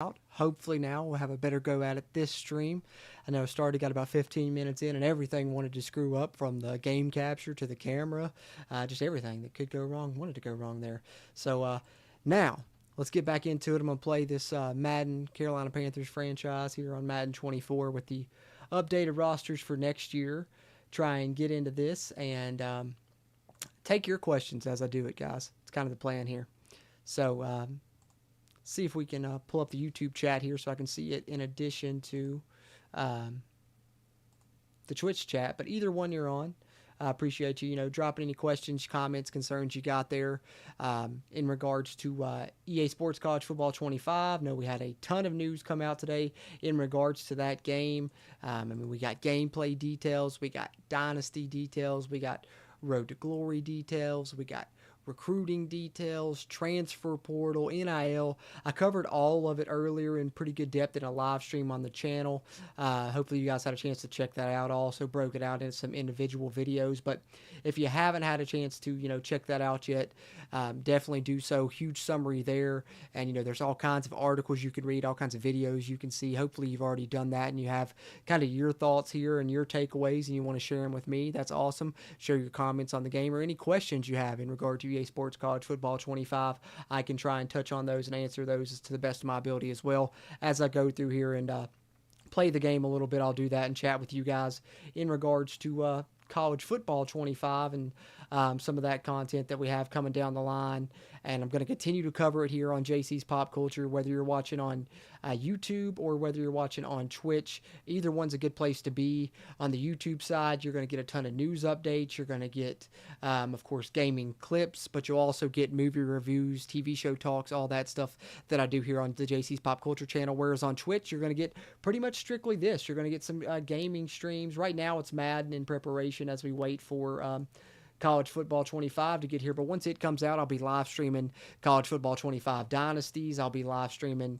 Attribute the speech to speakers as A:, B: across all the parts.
A: out. Hopefully now we'll have a better go at it this stream. I know I started, got about 15 minutes in, and everything wanted to screw up from the game capture to the camera. Just everything that could go wrong wanted to go wrong there. So now let's get back into it. I'm going to play this Madden Carolina Panthers franchise here on Madden 24 with the updated rosters for next year. Try and get into this and take your questions as I do it, guys. It's kind of the plan here. So see if we can pull up the YouTube chat here so I can see it in addition to um, the Twitch chat. But either one you're on, I appreciate you, dropping any questions, comments, concerns you got there in regards to EA Sports College Football 25. I know we had a ton of news come out today in regards to that game. We got gameplay details, we got dynasty details, we got road to glory details, we got recruiting details, transfer portal, NIL. I covered all of it earlier in pretty good depth in a live stream on the channel. Hopefully you guys had a chance to check that out. I also broke it out into some individual videos. But if you haven't had a chance to, check that out yet, definitely do so. Huge summary there. And, there's all kinds of articles you can read, all kinds of videos you can see. Hopefully you've already done that and you have kind of your thoughts here and your takeaways and you want to share them with me. That's awesome. Share your comments on the game or any questions you have in regard to EA Sports College Football 25. I can try and touch on those and answer those to the best of my ability as well as I go through here and play the game a little bit. I'll do that and chat with you guys in regards to college football 25 and some of that content that we have coming down the line. And I'm going to continue to cover it here on JC's Pop Culture, whether you're watching on YouTube or whether you're watching on Twitch. Either one's a good place to be. On the YouTube side, you're going to get a ton of news updates. You're going to get, of course, gaming clips, but you'll also get movie reviews, TV show talks, all that stuff that I do here on the JC's Pop Culture channel. Whereas on Twitch, you're going to get pretty much strictly this. You're going to get some gaming streams. Right now, it's Madden in preparation as we wait for college football 25 to get here. But once it comes out, I'll be live streaming college football 25 dynasties. I'll be live streaming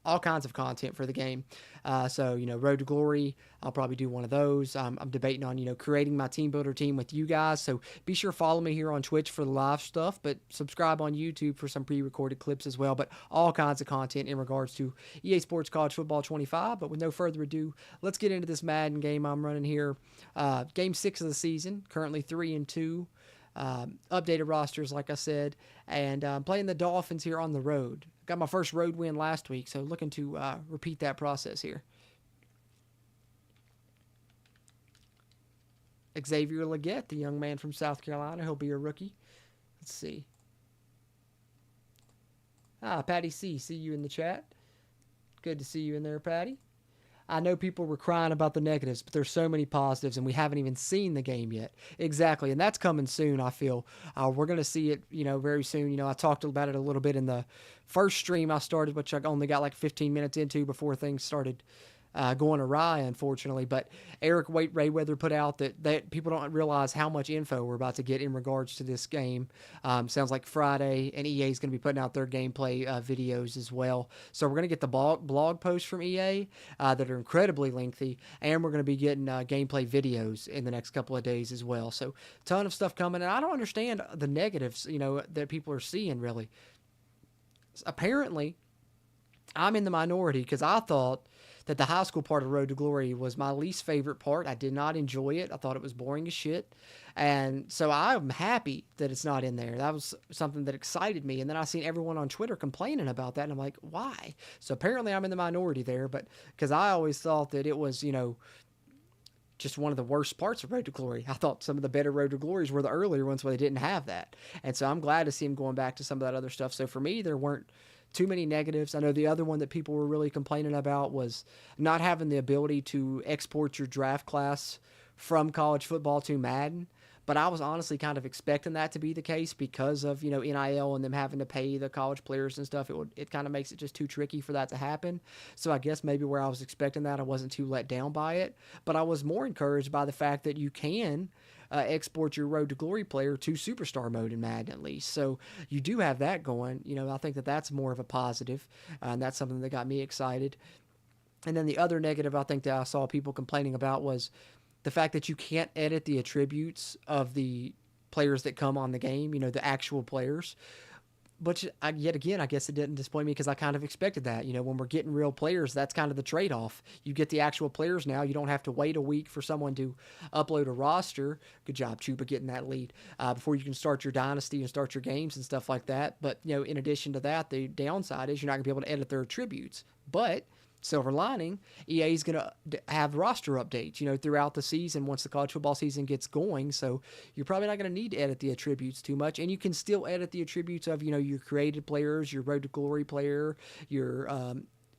A: all kinds of content for the game. Road to Glory, I'll probably do one of those. I'm debating on, creating my team builder team with you guys. So be sure to follow me here on Twitch for the live stuff, but subscribe on YouTube for some pre-recorded clips as well. But all kinds of content in regards to EA Sports College Football 25. But with no further ado, let's get into this Madden game I'm running here. Game 6 of the season, currently 3-2. Updated rosters, like I said, and playing the Dolphins here on the road. Got my first road win last week, so looking to repeat that process here. Xavier Legette, the young man from South Carolina, he'll be a rookie. Let's see. Patty C, see you in the chat. Good to see you in there, Patty. I know people were crying about the negatives, but there's so many positives, and we haven't even seen the game yet. Exactly, and that's coming soon, I feel. We're going to see it, very soon. I talked about it a little bit in the first stream I started, which I only got like 15 minutes into before things started going awry, unfortunately. But Eric Waite Rayweather put out that people don't realize how much info we're about to get in regards to this game. Sounds like Friday, and EA is going to be putting out their gameplay videos as well. So we're going to get the blog posts from EA that are incredibly lengthy, and we're going to be getting gameplay videos in the next couple of days as well. So a ton of stuff coming, and I don't understand the negatives, that people are seeing, really. Apparently, I'm in the minority because I thought that the high school part of Road to Glory was my least favorite part. I did not enjoy it. I thought it was boring as shit. And so I'm happy that it's not in there. That was something that excited me. And then I seen everyone on Twitter complaining about that. And I'm like, why? So apparently I'm in the minority there. But because I always thought that it was, just one of the worst parts of Road to Glory. I thought some of the better Road to Glories were the earlier ones where they didn't have that. And so I'm glad to see him going back to some of that other stuff. So for me, there weren't too many negatives. I know the other one that people were really complaining about was not having the ability to export your draft class from college football to Madden. But I was honestly kind of expecting that to be the case because of, NIL and them having to pay the college players and stuff. It kind of makes it just too tricky for that to happen. So I guess maybe where I was expecting that, I wasn't too let down by it. But I was more encouraged by the fact that you can export your Road to Glory player to Superstar mode in Madden at least. So you do have that going. I think that that's more of a positive, and that's something that got me excited. And then the other negative I think that I saw people complaining about was the fact that you can't edit the attributes of the players that come on the game, the actual players. But yet again, I guess it didn't disappoint me because I kind of expected that. When we're getting real players, that's kind of the trade off. You get the actual players now. You don't have to wait a week for someone to upload a roster. Good job, Chuba, getting that lead before you can start your dynasty and start your games and stuff like that. But, in addition to that, the downside is you're not going to be able to edit their attributes. But silver lining, EA is going to have roster updates, throughout the season once the college football season gets going. So you're probably not going to need to edit the attributes too much. And you can still edit the attributes of, your created players, your Road to Glory player, your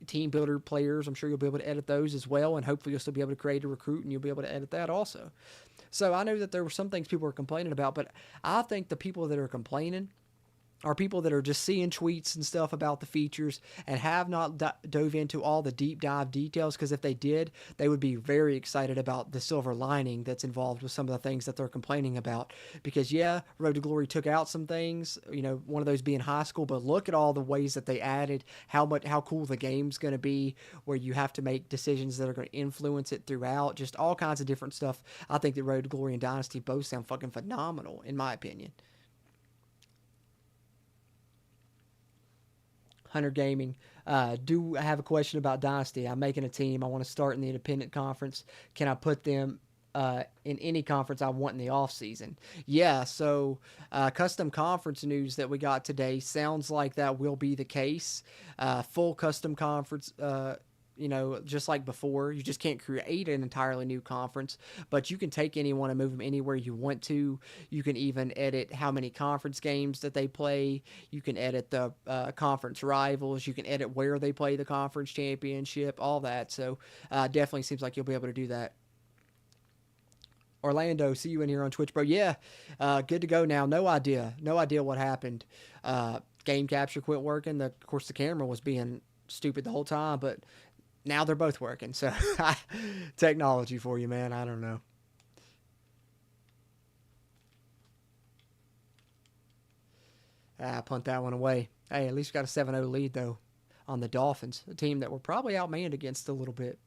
A: team builder players. I'm sure you'll be able to edit those as well. And hopefully you'll still be able to create a recruit and you'll be able to edit that also. So I know that there were some things people were complaining about, but I think the people that are complaining are people that are just seeing tweets and stuff about the features and have not dove into all the deep dive details, because if they did, they would be very excited about the silver lining that's involved with some of the things that they're complaining about. Because yeah, Road to Glory took out some things, one of those being high school, but look at all the ways that they added, how cool the game's going to be, where you have to make decisions that are going to influence it throughout, just all kinds of different stuff. I think that Road to Glory and Dynasty both sound fucking phenomenal, in my opinion. Hunter Gaming. Do have a question about Dynasty. I'm making a team. I want to start in the independent conference. Can I put them in any conference I want in the off season? Yeah, so custom conference news that we got today sounds like that will be the case. Full custom conference, just like before. You just can't create an entirely new conference, but you can take anyone and move them anywhere you want to. You can even edit how many conference games that they play. You can edit the conference rivals. You can edit where they play the conference championship, all that. So definitely seems like you'll be able to do that. Orlando, see you in here on Twitch, bro. Yeah, good to go now. No idea what happened. Game capture quit working. Of course, the camera was being stupid the whole time, but now they're both working. So technology for you, man. I don't know. Punt that one away. Hey, at least we got a 7-0 lead, though, on the Dolphins, a team that we're probably outmanned against a little bit.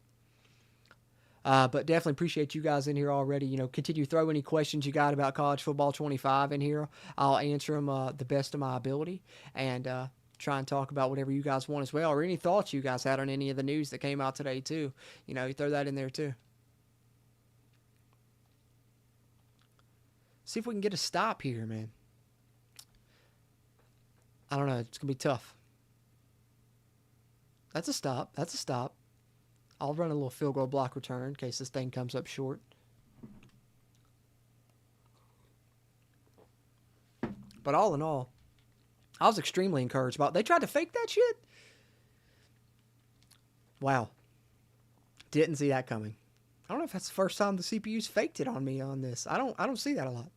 A: But definitely appreciate you guys in here already. Continue to throw any questions you got about college football 25 in here. I'll answer them the best of my ability. And try and talk about whatever you guys want as well, or any thoughts you guys had on any of the news that came out today too. You throw that in there too. See if we can get a stop here, man. I don't know. It's going to be tough. That's a stop. I'll run a little field goal block return in case this thing comes up short. But all in all, I was extremely encouraged about. They tried to fake that shit. Wow. Didn't see that coming. I don't know if that's the first time the CPU's faked it on me on this. I don't see that a lot.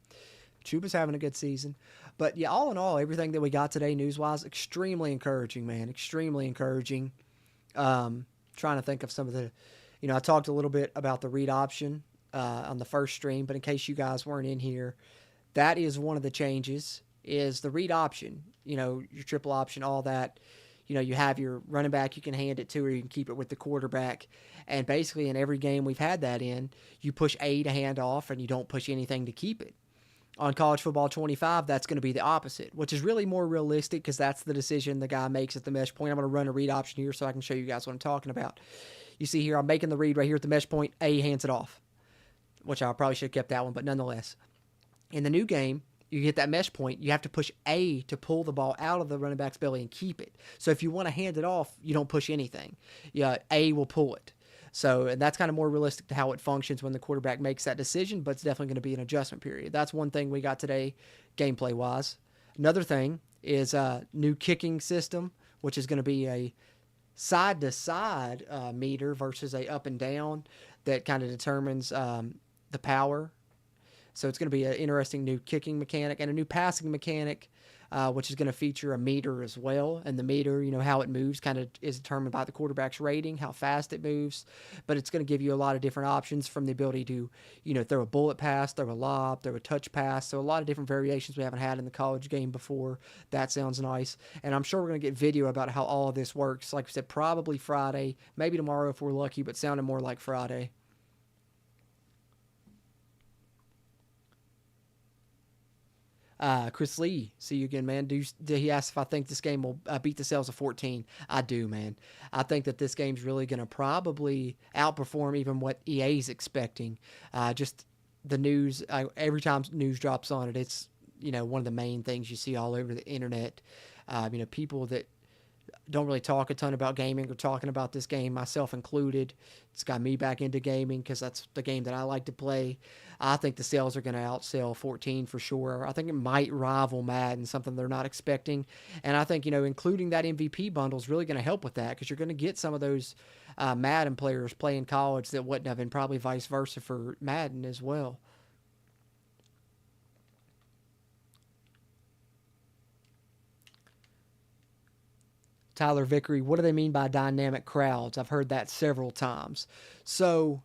A: Chuba's having a good season. But yeah, all in all, everything that we got today news-wise, extremely encouraging, man. Extremely encouraging. Trying to think of some of the, I talked a little bit about the read option on the first stream, but in case you guys weren't in here, that is one of the changes, is the read option. Your triple option, all that. You have your running back you can hand it to, or you can keep it with the quarterback. And basically in every game we've had that in, you push A to hand off and you don't push anything to keep it. On College Football 25, that's going to be the opposite, which is really more realistic because that's the decision the guy makes at the mesh point. I'm going to run a read option here so I can show you guys what I'm talking about. You see here, I'm making the read right here at the mesh point. A hands it off, which I probably should have kept that one, but nonetheless. In the new game, you hit that mesh point, you have to push A to pull the ball out of the running back's belly and keep it. So if you want to hand it off, you don't push anything. Yeah, A will pull it. So, and that's kind of more realistic to how it functions when the quarterback makes that decision, but it's definitely going to be an adjustment period. That's one thing we got today, gameplay-wise. Another thing is a new kicking system, which is going to be a side-to-side meter versus a up and down that kind of determines the power. So it's going to be an interesting new kicking mechanic and a new passing mechanic, which is going to feature a meter as well. And the meter, how it moves kind of is determined by the quarterback's rating, how fast it moves. But it's going to give you a lot of different options, from the ability to, throw a bullet pass, throw a lob, throw a touch pass. So a lot of different variations we haven't had in the college game before. That sounds nice. And I'm sure we're going to get video about how all of this works. Like I said, probably Friday, maybe tomorrow if we're lucky, but sounding more like Friday. Chris Lee, see you again, man. He asked if I think this game will beat the sales of 14. I do, man. I think that this game's really going to probably outperform even what EA's expecting. Just the news, every time news drops on it, it's one of the main things you see all over the internet. People that don't really talk a ton about gaming or talking about this game, myself included. It's got me back into gaming because that's the game that I like to play. I think the sales are going to outsell 14 for sure. I think it might rival Madden, something they're not expecting. And I think, including that MVP bundle is really going to help with that because you're going to get some of those Madden players playing college that wouldn't have, and probably vice versa for Madden as well. Tyler Vickery, what do they mean by dynamic crowds? I've heard that several times. So,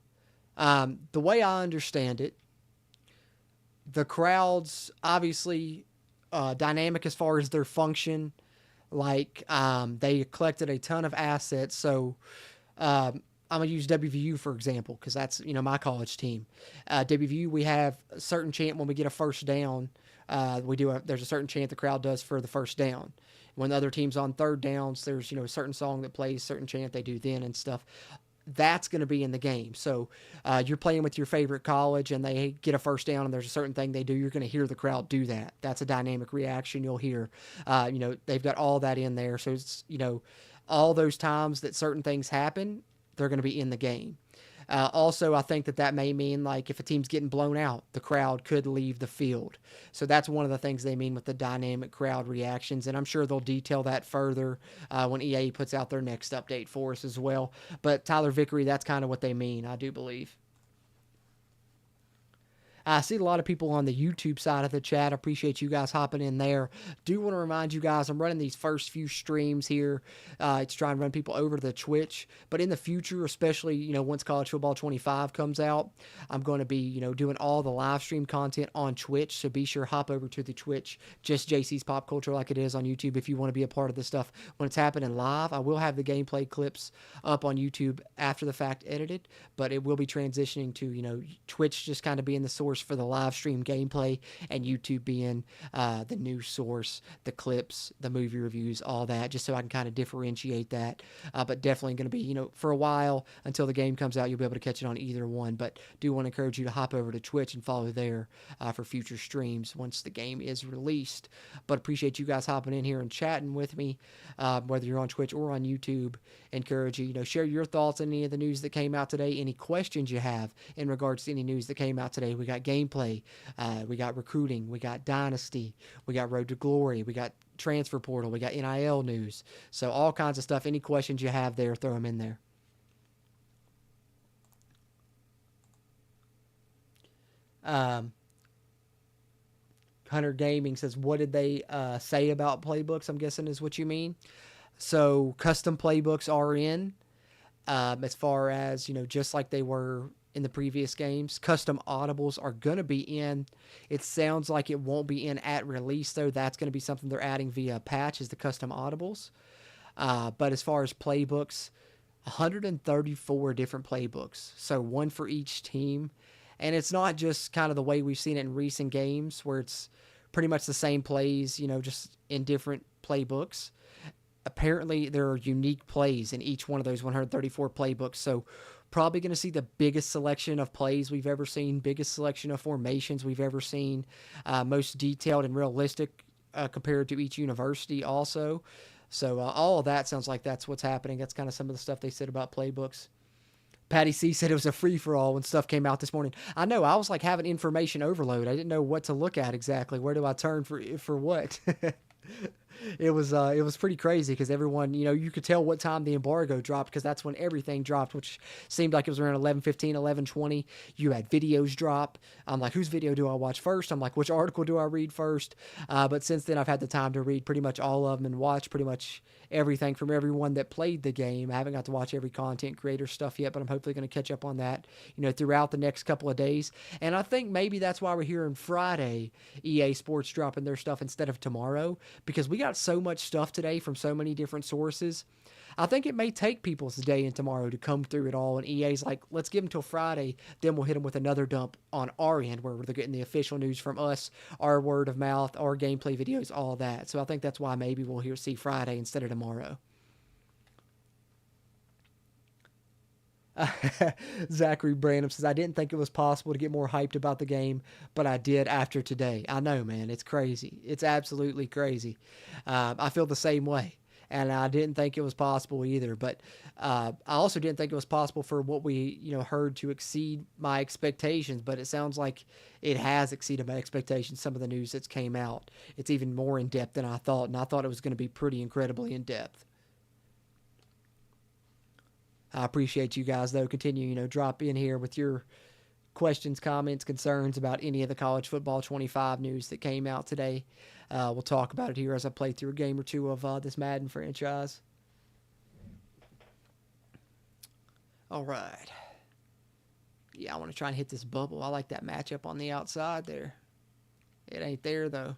A: the way I understand it, the crowds obviously dynamic as far as their function. Like they collected a ton of assets. So I'm gonna use WVU for example because that's my college team. WVU, we have a certain chant when we get a first down. There's a certain chant the crowd does for the first down. When the other team's on third downs, there's a certain song that plays, certain chant they do then and stuff. That's going to be in the game. So you're playing with your favorite college and they get a first down and there's a certain thing they do, you're going to hear the crowd do that. That's a dynamic reaction you'll hear. They've got all that in there. So it's, all those times that certain things happen, they're going to be in the game. Also, I think that may mean like if a team's getting blown out, the crowd could leave the field. So that's one of the things they mean with the dynamic crowd reactions, and I'm sure they'll detail that further when EA puts out their next update for us as well. But Tyler Vickery, that's kind of what they mean, I do believe. I see a lot of people on the YouTube side of the chat. I appreciate you guys hopping in there. Do want to remind you guys, I'm running these first few streams here to try and run people over to the Twitch. But in the future, especially, once College Football 25 comes out, I'm going to be, doing all the live stream content on Twitch. So be sure hop over to the Twitch, just JC's Pop Culture like it is on YouTube if you want to be a part of this stuff when it's happening live. I will have the gameplay clips up on YouTube after the fact edited, but it will be transitioning to, Twitch just kind of being the source for the live stream gameplay and YouTube being the news source, the clips, the movie reviews, all that, just so I can kind of differentiate that. But definitely going to be, for a while until the game comes out, you'll be able to catch it on either one. But do want to encourage you to hop over to Twitch and follow there for future streams once the game is released. But appreciate you guys hopping in here and chatting with me, whether you're on Twitch or on YouTube. Encourage you, share your thoughts on any of the news that came out today, any questions you have in regards to any news that came out today. We got gameplay, we got recruiting, we got Dynasty, we got Road to Glory, we got Transfer Portal, we got NIL news. So all kinds of stuff. Any questions you have there, throw them in there. Hunter Gaming says, what did they say about playbooks? I'm guessing is what you mean. So custom playbooks are in, as far as, just like they were in the previous games. Custom audibles are going to be in. It sounds like it won't be in at release, though. That's going to be something they're adding via patch, is the custom audibles. But as far as playbooks, 134 different playbooks. So one for each team. And it's not just kind of the way we've seen it in recent games where it's pretty much the same plays, just in different playbooks. Apparently, there are unique plays in each one of those 134 playbooks. So probably going to see the biggest selection of plays we've ever seen, biggest selection of formations we've ever seen, most detailed and realistic compared to each university also. So all of that sounds like that's what's happening. That's kind of some of the stuff they said about playbooks. Patty C said it was a free-for-all when stuff came out this morning. I know, I was like having information overload. I didn't know what to look at exactly. Where do I turn for what? It was pretty crazy because everyone, you could tell what time the embargo dropped because that's when everything dropped, which seemed like it was around 11:15, 11:20. You had videos drop. I'm like, whose video do I watch first? I'm like, which article do I read first? But since then, I've had the time to read pretty much all of them and watch pretty much everything from everyone that played the game. I haven't got to watch every content creator stuff yet, but I'm hopefully going to catch up on that, throughout the next couple of days. And I think maybe that's why we're hearing Friday EA Sports dropping their stuff instead of tomorrow, because we got so much stuff today from so many different sources. I think it may take people today and tomorrow to come through it all, and EA's like, let's give them till Friday, then we'll hit them with another dump on our end where they're getting the official news from us, our word of mouth, our gameplay videos, all that. So I think that's why maybe we'll see Friday instead of tomorrow. Zachary Branham says, I didn't think it was possible to get more hyped about the game, but I did after today. I know, man. It's crazy. It's absolutely crazy. I feel the same way. And I didn't think it was possible either. But I also didn't think it was possible for what we heard to exceed my expectations. But it sounds like it has exceeded my expectations, some of the news that's came out. It's even more in-depth than I thought. And I thought it was going to be pretty incredibly in-depth. I appreciate you guys, though. Continue, drop in here with your questions, comments, concerns about any of the College Football 25 news that came out today. We'll talk about it here as I play through a game or two of this Madden franchise. All right. Yeah, I want to try and hit this bubble. I like that matchup on the outside there. It ain't there, though.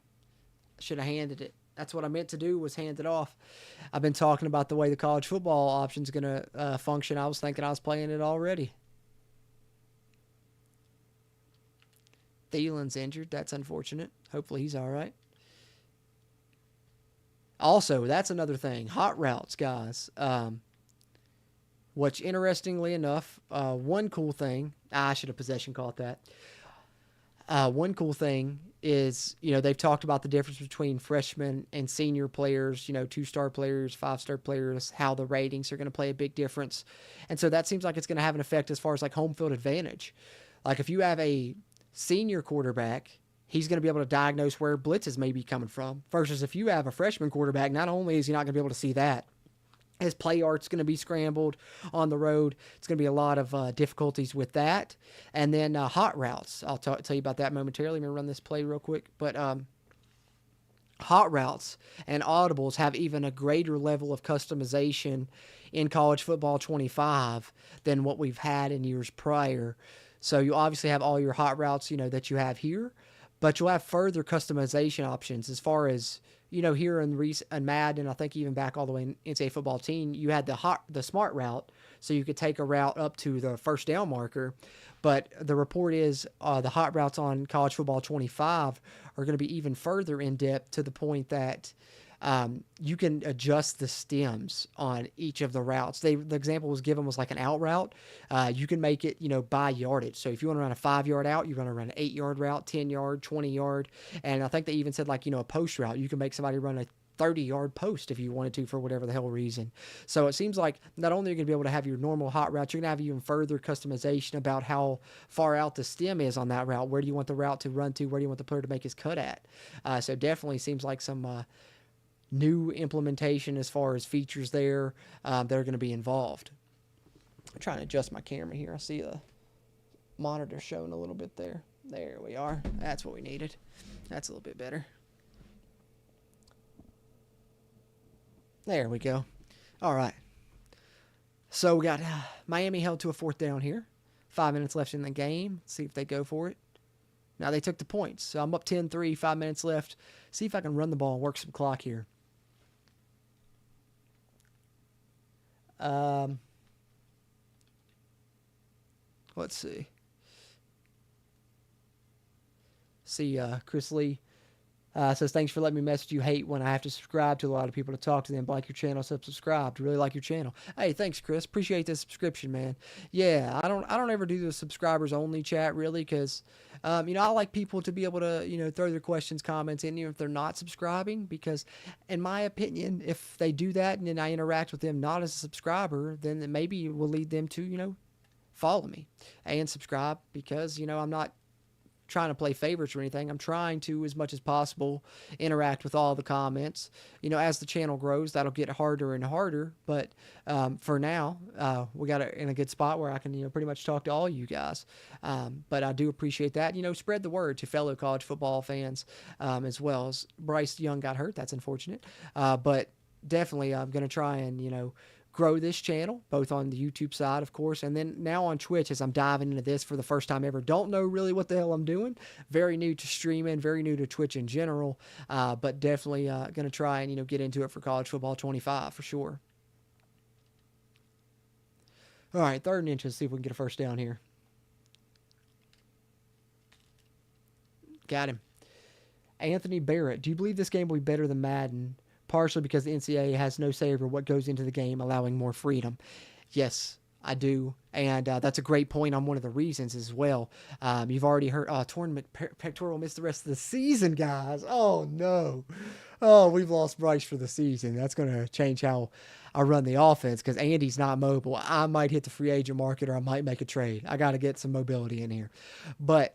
A: I should have handed it. That's what I meant to do, was hand it off. I've been talking about the way the college football option's going to function. I was thinking I was playing it already. Thielen's injured. That's unfortunate. Hopefully he's all right. Also, that's another thing. Hot routes, guys. Which, interestingly enough, one cool thing. I should have possession called that. One cool thing is, they've talked about the difference between freshmen and senior players, 2-star players, 5-star players, how the ratings are going to play a big difference. And so that seems like it's going to have an effect as far as like home field advantage. Like if you have a senior quarterback, he's going to be able to diagnose where blitzes may be coming from. Versus if you have a freshman quarterback, not only is he not going to be able to see that, his play art's going to be scrambled on the road. It's going to be a lot of difficulties with that. And then hot routes. I'll tell you about that momentarily. Let me run this play real quick. But hot routes and audibles have even a greater level of customization in College Football 25 than what we've had in years prior. So you obviously have all your hot routes, that you have here. But you'll have further customization options as far as, here in Madden, I think even back all the way in NCAA Football Team, you had the smart route, so you could take a route up to the first down marker. But the report is the hot routes on College Football 25 are going to be even further in depth, to the point that you can adjust the stems on each of the routes. The example was given was like an out route. You can make it, by yardage. So if you want to run a 5-yard out, you want to run an 8-yard route, 10-yard, 20-yard. And I think they even said like, a post route. You can make somebody run a 30-yard post if you wanted to for whatever the hell reason. So it seems like not only are you going to be able to have your normal hot routes, you're going to have even further customization about how far out the stem is on that route. Where do you want the route to run to? Where do you want the player to make his cut at? So definitely seems like some new implementation as far as features there that are going to be involved. I'm trying to adjust my camera here. I see the monitor showing a little bit there. There we are. That's what we needed. That's a little bit better. There we go. All right. So we got Miami held to a 4th down here. 5 minutes left in the game. Let's see if they go for it. Now they took the points. So I'm up 10-3, 5 minutes left. See if I can run the ball and work some clock here. Let's see. Chris Lee says, thanks for letting me message you. Hate when I have to subscribe to a lot of people to talk to them. Like your channel, subscribe. Really like your channel. Hey, thanks, Chris. Appreciate the subscription, man. Yeah, I don't ever do the subscribers only chat really, because I like people to be able to throw their questions, comments in, even if they're not subscribing. Because in my opinion, if they do that and then I interact with them not as a subscriber, then it maybe will lead them to follow me and subscribe, because I'm not trying to play favorites or anything. I'm trying to, as much as possible, interact with all the comments. As the channel grows, that'll get harder and harder. But for now, we got it in a good spot where I can, pretty much talk to all you guys. But I do appreciate that. Spread the word to fellow college football fans as well. As Bryce Young got hurt, that's unfortunate. But definitely I'm going to try and, grow this channel, both on the YouTube side, of course, and then now on Twitch as I'm diving into this for the first time ever. Don't know really what the hell I'm doing. Very new to streaming, very new to Twitch in general, but definitely going to try and, get into it for College Football 25 for sure. All right, 3rd and inches. See if we can get a first down here. Got him. Anthony Barrett. Do you believe this game will be better than Madden? Partially because the NCAA has no say over what goes into the game, allowing more freedom. Yes, I do. And that's a great point on one of the reasons as well. You've already heard tournament pectoral missed the rest of the season, guys. Oh, no. Oh, we've lost Bryce for the season. That's going to change how I run the offense because Andy's not mobile. I might hit the free agent market or I might make a trade. I got to get some mobility in here. But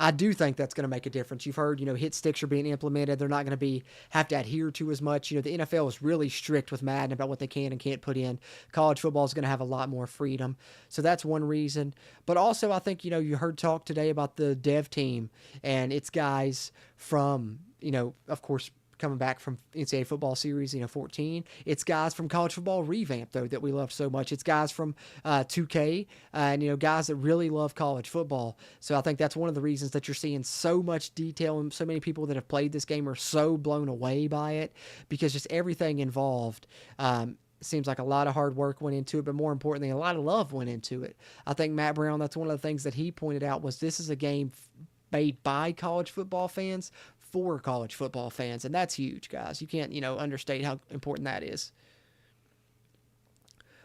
A: I do think that's going to make a difference. You've heard, hit sticks are being implemented. They're not going to have to adhere to as much. The NFL is really strict with Madden about what they can and can't put in. College football is going to have a lot more freedom. So that's one reason. But also, I think, you heard talk today about the dev team and it's guys from, of course, coming back from NCAA football series, 14. It's guys from college football revamp, though, that we love so much. It's guys from 2K and, guys that really love college football. So I think that's one of the reasons that you're seeing so much detail and so many people that have played this game are so blown away by it because just everything involved seems like a lot of hard work went into it, but more importantly, a lot of love went into it. I think Matt Brown, that's one of the things that he pointed out was this is a game made by college football fans for college football fans, and that's huge, guys. You can't, understate how important that is.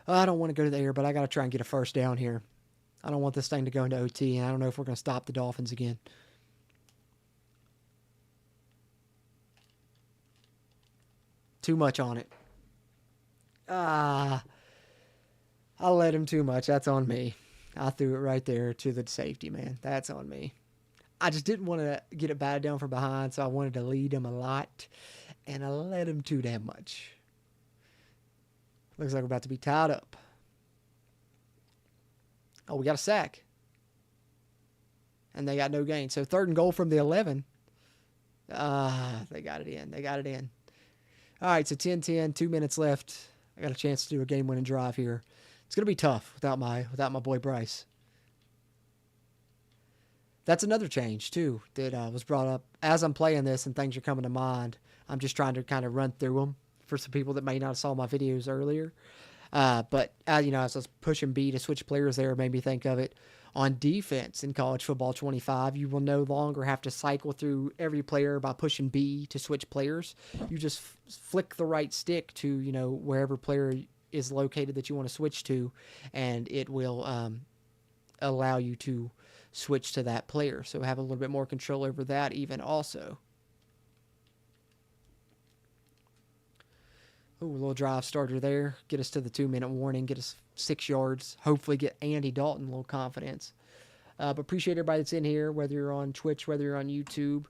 A: I don't want to go to the air, but I got to try and get a first down here. I don't want this thing to go into OT, and I don't know if we're going to stop the Dolphins again. Too much on it. I let him too much. That's on me. I threw it right there to the safety, man. That's on me. I just didn't want to get it batted down from behind, so I wanted to lead him a lot, and I let him too damn much. Looks like we're about to be tied up. Oh, we got a sack. And they got no gain. So 3rd and goal from the 11. They got it in. They got it in. All right, so 10-10, 2 minutes left. I got a chance to do a game-winning drive here. It's going to be tough without my boy Bryce. That's another change, too, that was brought up. As I'm playing this and things are coming to mind, I'm just trying to kind of run through them for some people that may not have saw my videos earlier. But as I was pushing B to switch players there, it made me think of it. On defense in College Football 25, you will no longer have to cycle through every player by pushing B to switch players. You just flick the right stick to, wherever player is located that you want to switch to, and it will allow you to switch to that player. So have a little bit more control over that even also. Ooh, a little drive starter there. Get us to the 2-minute warning. Get us 6 yards. Hopefully get Andy Dalton a little confidence. But appreciate everybody that's in here, whether you're on Twitch, whether you're on YouTube.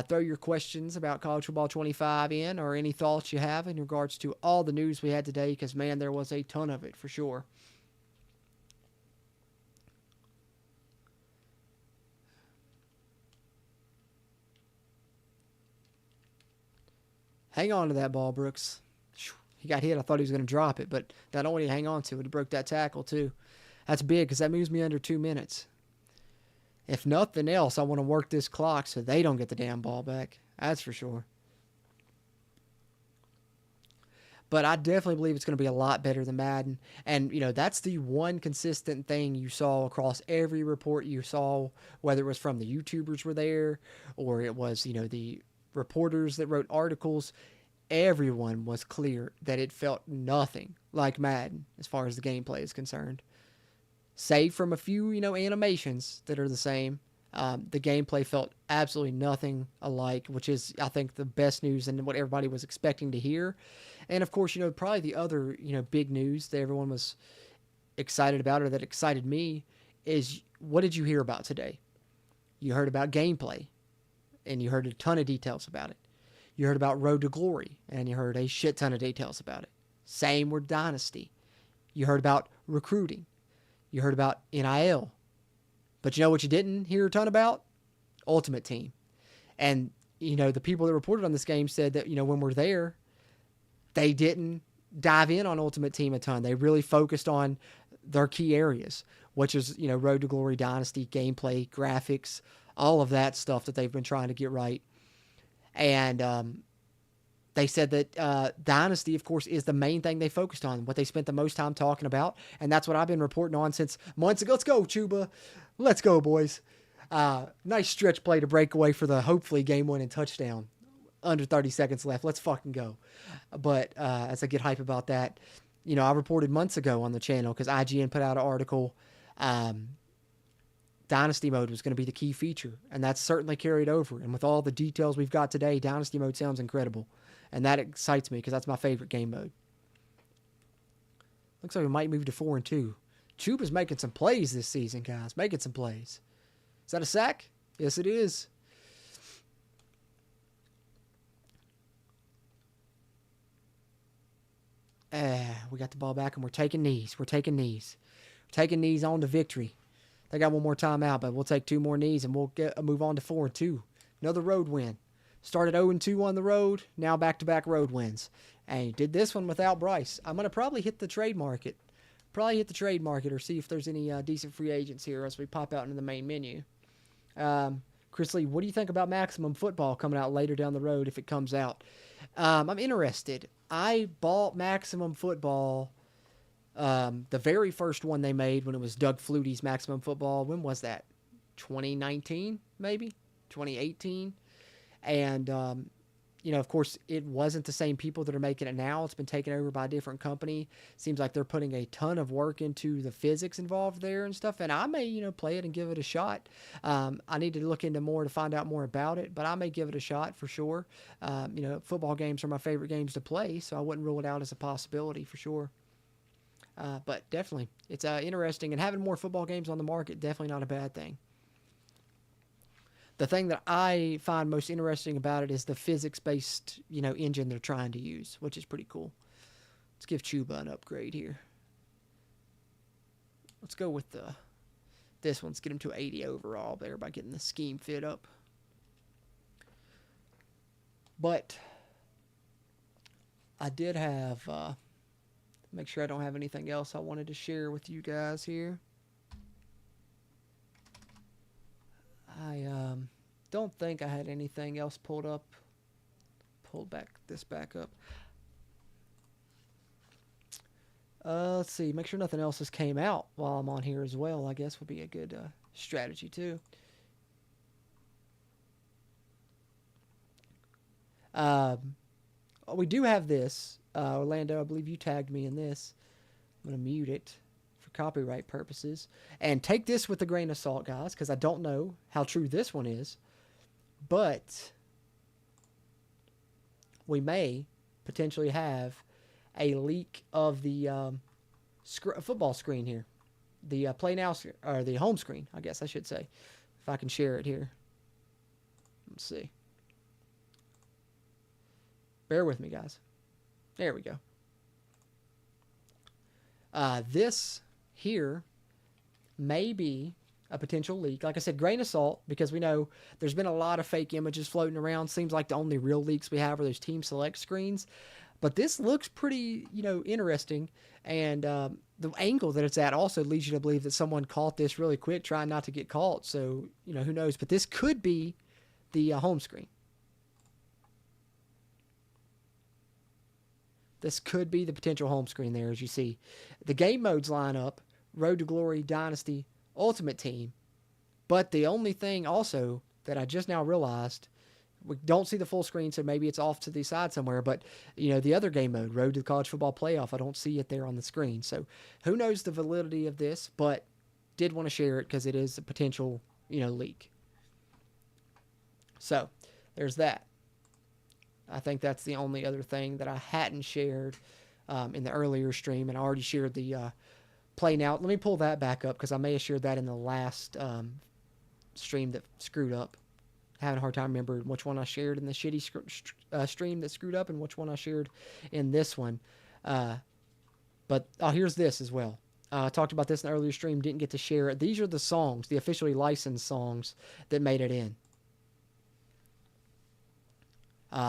A: Throw your questions about College Football 25 in or any thoughts you have in regards to all the news we had today because, man, there was a ton of it for sure. Hang on to that ball, Brooks. He got hit. I thought he was going to drop it, but not only did he hang on to it, he broke that tackle too. That's big because that moves me under 2 minutes. If nothing else, I want to work this clock so they don't get the damn ball back. That's for sure. But I definitely believe it's going to be a lot better than Madden. And, that's the one consistent thing you saw across every report you saw, whether it was from the YouTubers were there or it was, the reporters that wrote articles. Everyone was clear that it felt nothing like Madden as far as the gameplay is concerned. Save from a few, animations that are the same. The gameplay felt absolutely nothing alike, which is, I think, the best news and what everybody was expecting to hear. And, of course, probably the other, big news that everyone was excited about or that excited me is what did you hear about today? You heard about gameplay, and you heard a ton of details about it. You heard about Road to Glory, and you heard a shit ton of details about it. Same with Dynasty. You heard about recruiting. You heard about NIL. But you know what you didn't hear a ton about? Ultimate Team. And the people that reported on this game said that, when we're there, they didn't dive in on Ultimate Team a ton. They really focused on their key areas, which is, Road to Glory, Dynasty, gameplay, graphics, all of that stuff that they've been trying to get right. And they said that Dynasty, of course, is the main thing they focused on, what they spent the most time talking about. And that's what I've been reporting on since months ago. Let's go, Chuba. Let's go, boys. Nice stretch play to break away for the hopefully game-winning touchdown. Under 30 seconds left. Let's fucking go. But as I get hype about that, I reported months ago on the channel because IGN put out an article. Dynasty mode was going to be the key feature, and that's certainly carried over. And with all the details we've got today, Dynasty mode sounds incredible. And that excites me because that's my favorite game mode. Looks like we might move to 4-2. Chuba's making some plays this season, guys. Making some plays. Is that a sack? Yes, it is. We got the ball back, and we're taking knees. We're taking knees. We're taking knees on to victory. They got one more timeout, but we'll take 2 more knees, and we'll move on to 4-2. Another road win. Started 0-2 on the road. Now back-to-back road wins. And did this one without Bryce. I'm going to probably hit the trade market. Or see if there's any decent free agents here as we pop out into the main menu. Chris Lee, what do you think about Maximum Football coming out later down the road if it comes out? I'm interested. I bought Maximum Football, the very first one they made when it was Doug Flutie's Maximum Football. When was that? 2019, maybe? 2018? And, of course, it wasn't the same people that are making it now. It's been taken over by a different company. Seems like they're putting a ton of work into the physics involved there and stuff. And I may, play it and give it a shot. I need to look into more to find out more about it, but I may give it a shot for sure. Football games are my favorite games to play, so I wouldn't rule it out as a possibility for sure. But definitely, it's interesting. And having more football games on the market, definitely not a bad thing. The thing that I find most interesting about it is the physics-based, engine they're trying to use, which is pretty cool. Let's give Chuba an upgrade here. Let's go with this one. Let's get him to 80 overall there by getting the scheme fit up. But I did have, make sure I don't have anything else I wanted to share with you guys here. I don't think I had anything else pulled up. Pulled this back up. Let's see. Make sure nothing else has came out while I'm on here as well. I guess would be a good strategy too. We do have this. Orlando, I believe you tagged me in this. I'm going to mute it copyright purposes, and take this with a grain of salt, guys, because I don't know how true this one is, but we may potentially have a leak of the football screen here, the play now, or the home screen, I guess I should say, if I can share it here. Let's see. Bear with me, guys. There we go. This here may be a potential leak. Like I said, grain of salt, because we know there's been a lot of fake images floating around. Seems like the only real leaks we have are those team select screens. But this looks pretty, interesting. And the angle that it's at also leads you to believe that someone caught this really quick, trying not to get caught. So, who knows? But this could be the home screen. This could be the potential home screen there, as you see. The game modes line up. Road to Glory, Dynasty, Ultimate Team. But the only thing also that I just now realized, we don't see the full screen, so maybe it's off to the side somewhere. But, the other game mode, Road to the College Football Playoff, I don't see it there on the screen. So who knows the validity of this, but did want to share it because it is a potential, leak. So there's that. I think that's the only other thing that I hadn't shared in the earlier stream, and I already shared the play now. Let me pull that back up because I may have shared that in the last stream that screwed up. Having a hard time remembering which one I shared in the shitty stream that screwed up and which one I shared in this one. But here's this as well. I talked about this in the earlier stream, didn't get to share it. These are the songs, the officially licensed songs that made it in.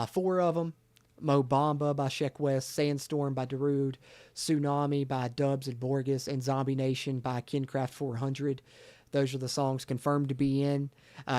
A: Four of them: Mo Bamba by Sheck West, Sandstorm by Darude, Tsunami by Dubs and Borges, and Zombie Nation by KinCraft 400. Those are the songs confirmed to be in.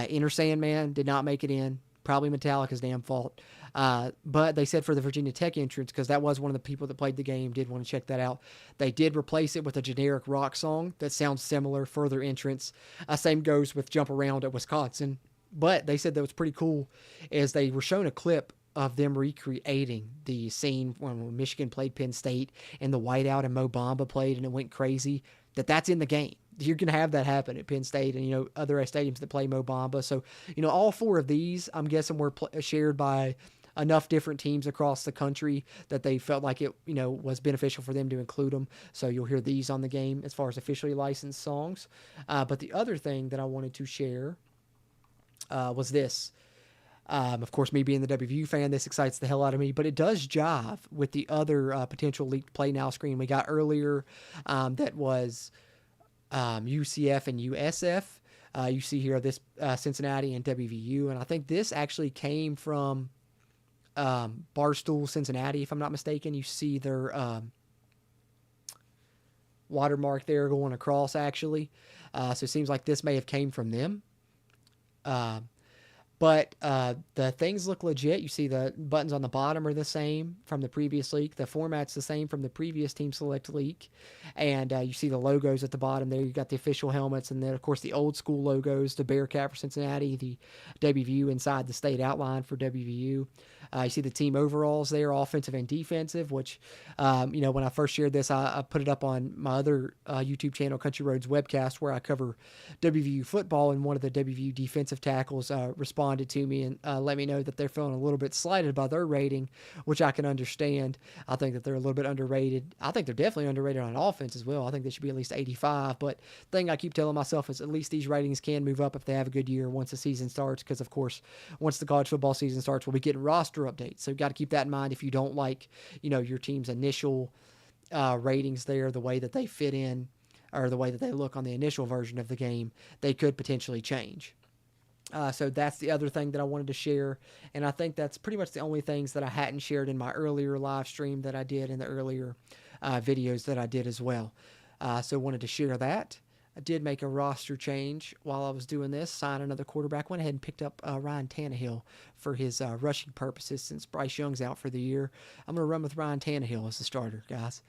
A: Inner Sandman did not make it in. Probably Metallica's damn fault. But they said for the Virginia Tech entrance, because that was one of the people that played the game, did want to check that out. They did replace it with a generic rock song that sounds similar, further entrance. Same goes with Jump Around at Wisconsin. But they said that was pretty cool, as they were shown a clip of them recreating the scene when Michigan played Penn State and the whiteout and Mo Bamba played and it went crazy. That's in the game. You're going to have that happen at Penn State and, other stadiums that play Mo Bamba. So, all four of these, I'm guessing, were shared by enough different teams across the country that they felt like it, was beneficial for them to include them. So you'll hear these on the game as far as officially licensed songs. But the other thing that I wanted to share was this. Of course, me being the WVU fan, this excites the hell out of me, but it does jive with the other potential leaked Play Now screen we got earlier that was UCF and USF. You see here this Cincinnati and WVU, and I think this actually came from Barstool Cincinnati, if I'm not mistaken. You see their watermark there going across, actually. So it seems like this may have came from them. But the things look legit. You see the buttons on the bottom are the same from the previous leak. The format's the same from the previous Team Select leak. And you see the logos at the bottom there. You got the official helmets, and then, of course, the old school logos, the Bearcat for Cincinnati, the WVU inside the state outline for WVU. You see the team overalls there, offensive and defensive, which, when I first shared this, I put it up on my other YouTube channel, Country Roads Webcast, where I cover WVU football, and one of the WVU defensive tackles responded to me and let me know that they're feeling a little bit slighted by their rating, which I can understand. I think that they're a little bit underrated. I think they're definitely underrated on offense as well. I think they should be at least 85, but the thing I keep telling myself is at least these ratings can move up if they have a good year once the season starts, because, of course, once the college football season starts, we'll be getting roster updates. So you've got to keep that in mind if you don't like, your team's initial ratings there, the way that they fit in or the way that they look on the initial version of the game, they could potentially change. So that's the other thing that I wanted to share, and I think that's pretty much the only things that I hadn't shared in my earlier live stream that I did in the earlier videos that I did as well. So wanted to share that. I did make a roster change while I was doing this, sign another quarterback. Went ahead and picked up Ryan Tannehill for his rushing purposes since Bryce Young's out for the year. I'm going to run with Ryan Tannehill as the starter, guys.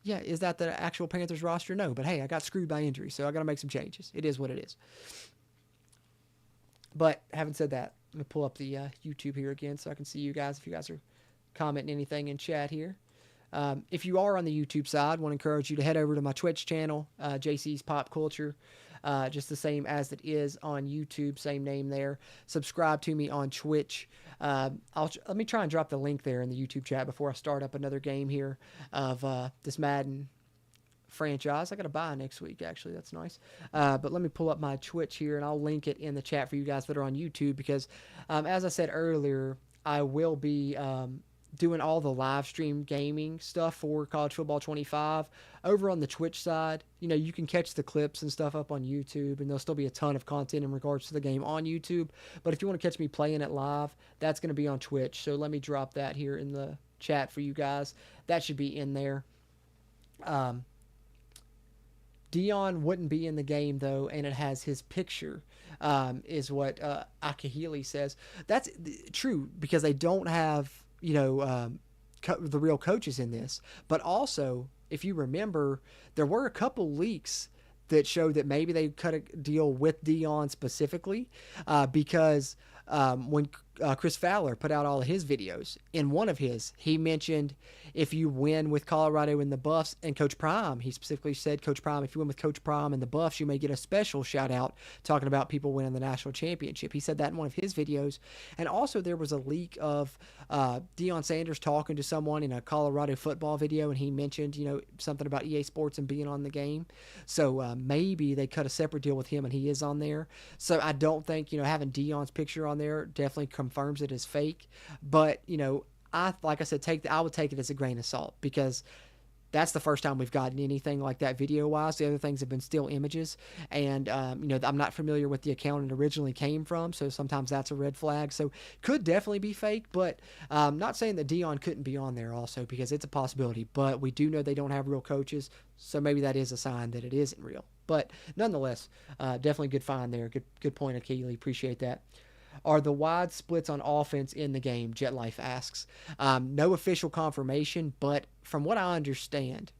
A: Yeah, is that the actual Panthers roster? No, but hey, I got screwed by injury, so I got to make some changes. It is what it is. But having said that, let me pull up the YouTube here again so I can see you guys if you guys are commenting anything in chat here. If you are on the YouTube side, I want to encourage you to head over to my Twitch channel, JC's Pop Culture, just the same as it is on YouTube, same name there. Subscribe to me on Twitch. Let me try and drop the link there in the YouTube chat before I start up another game here of this Madden franchise. I got to buy next week, actually. That's nice. But let me pull up my Twitch here, and I'll link it in the chat for you guys that are on YouTube, because as I said earlier, I will be doing all the live stream gaming stuff for College Football 25 over on the Twitch side. You can catch the clips and stuff up on YouTube, and there'll still be a ton of content in regards to the game on YouTube. But if you want to catch me playing it live, that's going to be on Twitch. So let me drop that here in the chat for you guys. That should be in there. Dion wouldn't be in the game, though, and it has his picture, is what Akahili says. That's true, because they don't have, the real coaches in this. But also, if you remember, there were a couple leaks that showed that maybe they cut a deal with Dion specifically, because when Chris Fowler put out all of his videos, in one of his, he mentioned if you win with Colorado in the Buffs and Coach Prime, he specifically said, Coach Prime, if you win with Coach Prime and the Buffs, you may get a special shout out talking about people winning the national championship. He said that in one of his videos. And also there was a leak of Deion Sanders talking to someone in a Colorado football video, and he mentioned, something about EA Sports and being on the game. So maybe they cut a separate deal with him and he is on there. So I don't think, having Deion's picture on there definitely confirms it as fake. But, like I said, I would take it as a grain of salt, because That's the first time we've gotten anything like that video-wise. The other things have been still images, and I'm not familiar with the account it originally came from, so sometimes that's a red flag. So could definitely be fake, but not saying that Dion couldn't be on there also, because it's a possibility. But we do know they don't have real coaches, so maybe that is a sign that it isn't real. But nonetheless, definitely good find there. Good point, Keely. Appreciate that. Are the wide splits on offense in the game? Jet Life asks. No official confirmation, but from what I understand,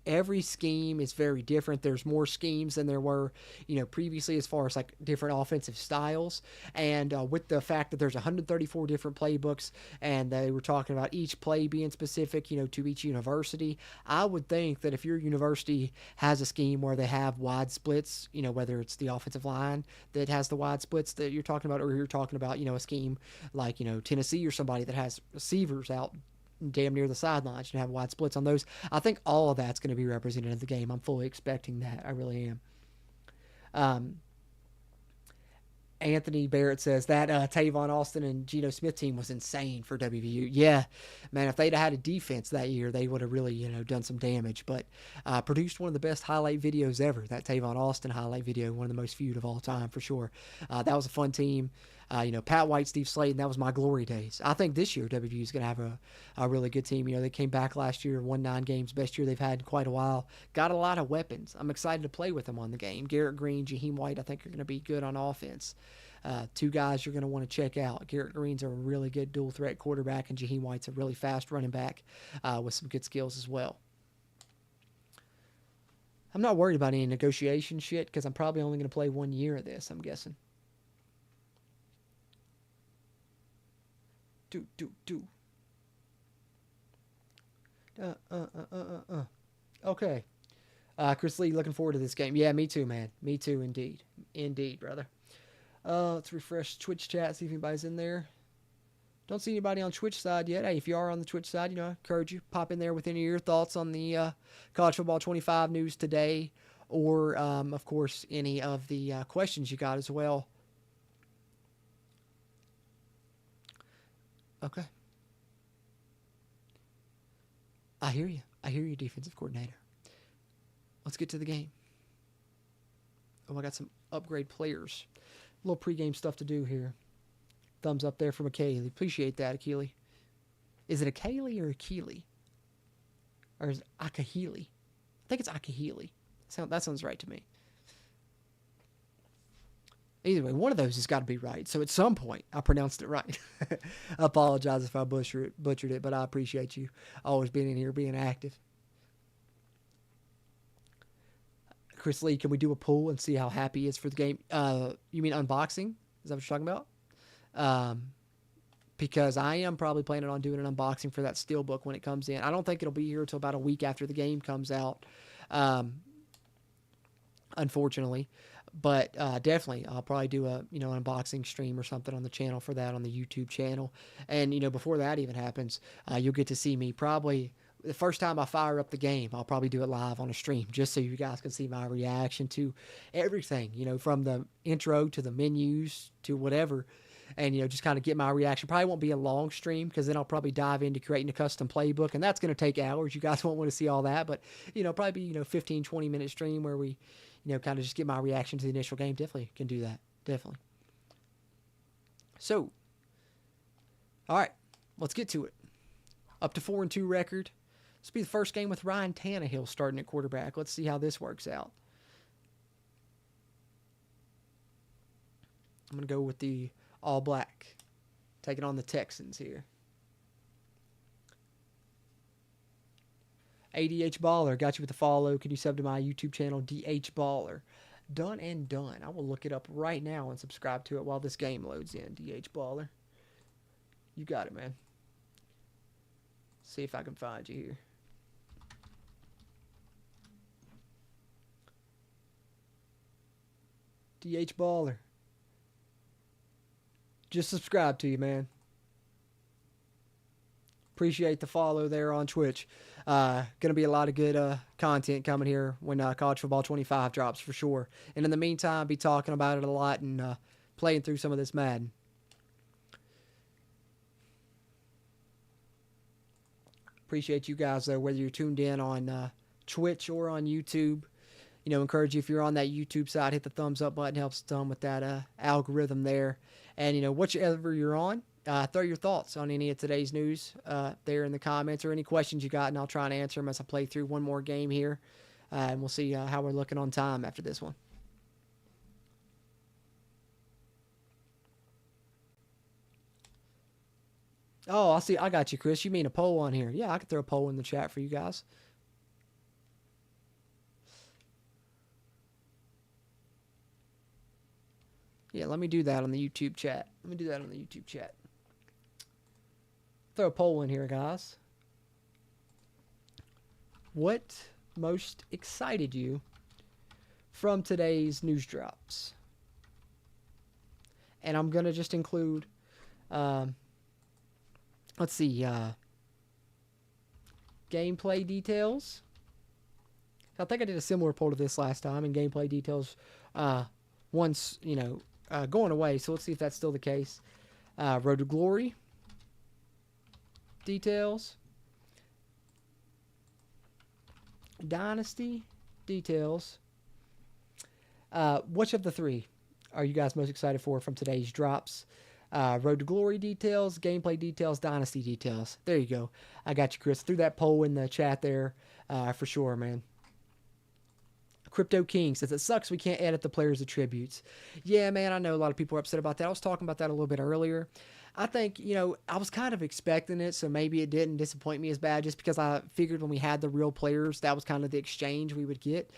A: every scheme is very different. There's more schemes than there were, previously, as far as like different offensive styles. And with the fact that there's 134 different playbooks, and they were talking about each play being specific, to each university, I would think that if your university has a scheme where they have wide splits, whether it's the offensive line that has the wide splits that you're talking about, or you're talking about, a scheme like, Tennessee or somebody that has receivers out damn near the sidelines, have wide splits on those. I think all of that's going to be represented in the game. I'm fully expecting that. I really am. Anthony Barrett says that Tavon Austin and Geno Smith team was insane for WVU. Yeah, man, if they'd had a defense that year, they would have really, done some damage. But produced one of the best highlight videos ever, that Tavon Austin highlight video, one of the most viewed of all time for sure. That was a fun team. Pat White, Steve Slayton, that was my glory days. I think this year WVU is going to have a really good team. They came back last year, won 9 games, best year they've had in quite a while. Got a lot of weapons. I'm excited to play with them on the game. Garrett Green, Jaheim White, I think are going to be good on offense. 2 guys you're going to want to check out. Garrett Green's a really good dual threat quarterback, and Jaheim White's a really fast running back with some good skills as well. I'm not worried about any negotiation shit because I'm probably only going to play 1 year of this, I'm guessing. Okay. Chris Lee, looking forward to this game. Yeah, me too, man. Me too, indeed. Indeed, brother. Let's refresh Twitch chat, see if anybody's in there. Don't see anybody on Twitch side yet. Hey, if you are on the Twitch side, I encourage you, pop in there with any of your thoughts on the College Football 25 news today, or, of course, any of the questions you got as well. Okay. I hear you. I hear you, defensive coordinator. Let's get to the game. Oh, I got some upgrade players. A little pregame stuff to do here. Thumbs up there from Akeli. Appreciate that, Akeli. Is it Akeli or Akeli? Or is it Akahili? I think it's Akahili. That sounds right to me. Either way, one of those has got to be right. So at some point, I pronounced it right. I apologize if I butchered it, but I appreciate you always being in here, being active. Chris Lee, can we do a poll and see how happy he is for the game? You mean unboxing? Is that what you're talking about? Because I am probably planning on doing an unboxing for that Steelbook when it comes in. I don't think it'll be here until about a week after the game comes out, unfortunately. But definitely, I'll probably do a an unboxing stream or something on the channel for that, on the YouTube channel. And before that even happens, you'll get to see me probably the first time I fire up the game. I'll probably do it live on a stream just so you guys can see my reaction to everything. From the intro to the menus to whatever, and just kind of get my reaction. Probably won't be a long stream because then I'll probably dive into creating a custom playbook, and that's going to take hours. You guys won't want to see all that, but probably be 15-20 minute stream where we kind of just get my reaction to the initial game. Definitely can do that. Definitely. So, all right, let's get to it. Up to 4-2 record. This will be the first game with Ryan Tannehill starting at quarterback. Let's see how this works out. I'm going to go with the all black, taking on the Texans here. ADH Baller, got you with the follow. Can you sub to my YouTube channel, DH Baller? Done and done. I will look it up right now and subscribe to it while this game loads in, DH Baller. You got it, man. See if I can find you here. DH Baller. Just subscribe to you, man. Appreciate the follow there on Twitch. Going to be a lot of good content coming here when College Football 25 drops for sure. And in the meantime, be talking about it a lot and playing through some of this Madden. Appreciate you guys, though, whether you're tuned in on Twitch or on YouTube. Encourage you, if you're on that YouTube side, hit the thumbs up button. Helps a ton with that algorithm there. And, whichever you're on, throw your thoughts on any of today's news there in the comments, or any questions you got, and I'll try and answer them as I play through one more game here. And we'll see how we're looking on time after this one. Oh, I see. I got you, Chris. You mean a poll on here? Yeah, I could throw a poll in the chat for you guys. Yeah, let me do that on the YouTube chat. Throw a poll in here, guys. What most excited you from today's news drops? And I'm going to just include, let's see, gameplay details. I think I did a similar poll to this last time, and gameplay details once, going away. So let's see if that's still the case. Road to Glory details. Dynasty details. Which of the three are you guys most excited for from today's drops? Road to Glory details, gameplay details, Dynasty details. There you go. I got you, Chris. Threw that poll in the chat there for sure, man. Crypto King says, it sucks we can't edit the players' attributes. Yeah, man, I know a lot of people are upset about that. I was talking about that a little bit earlier. I think, I was kind of expecting it, so maybe it didn't disappoint me as bad, just because I figured when we had the real players, that was kind of the exchange we would get,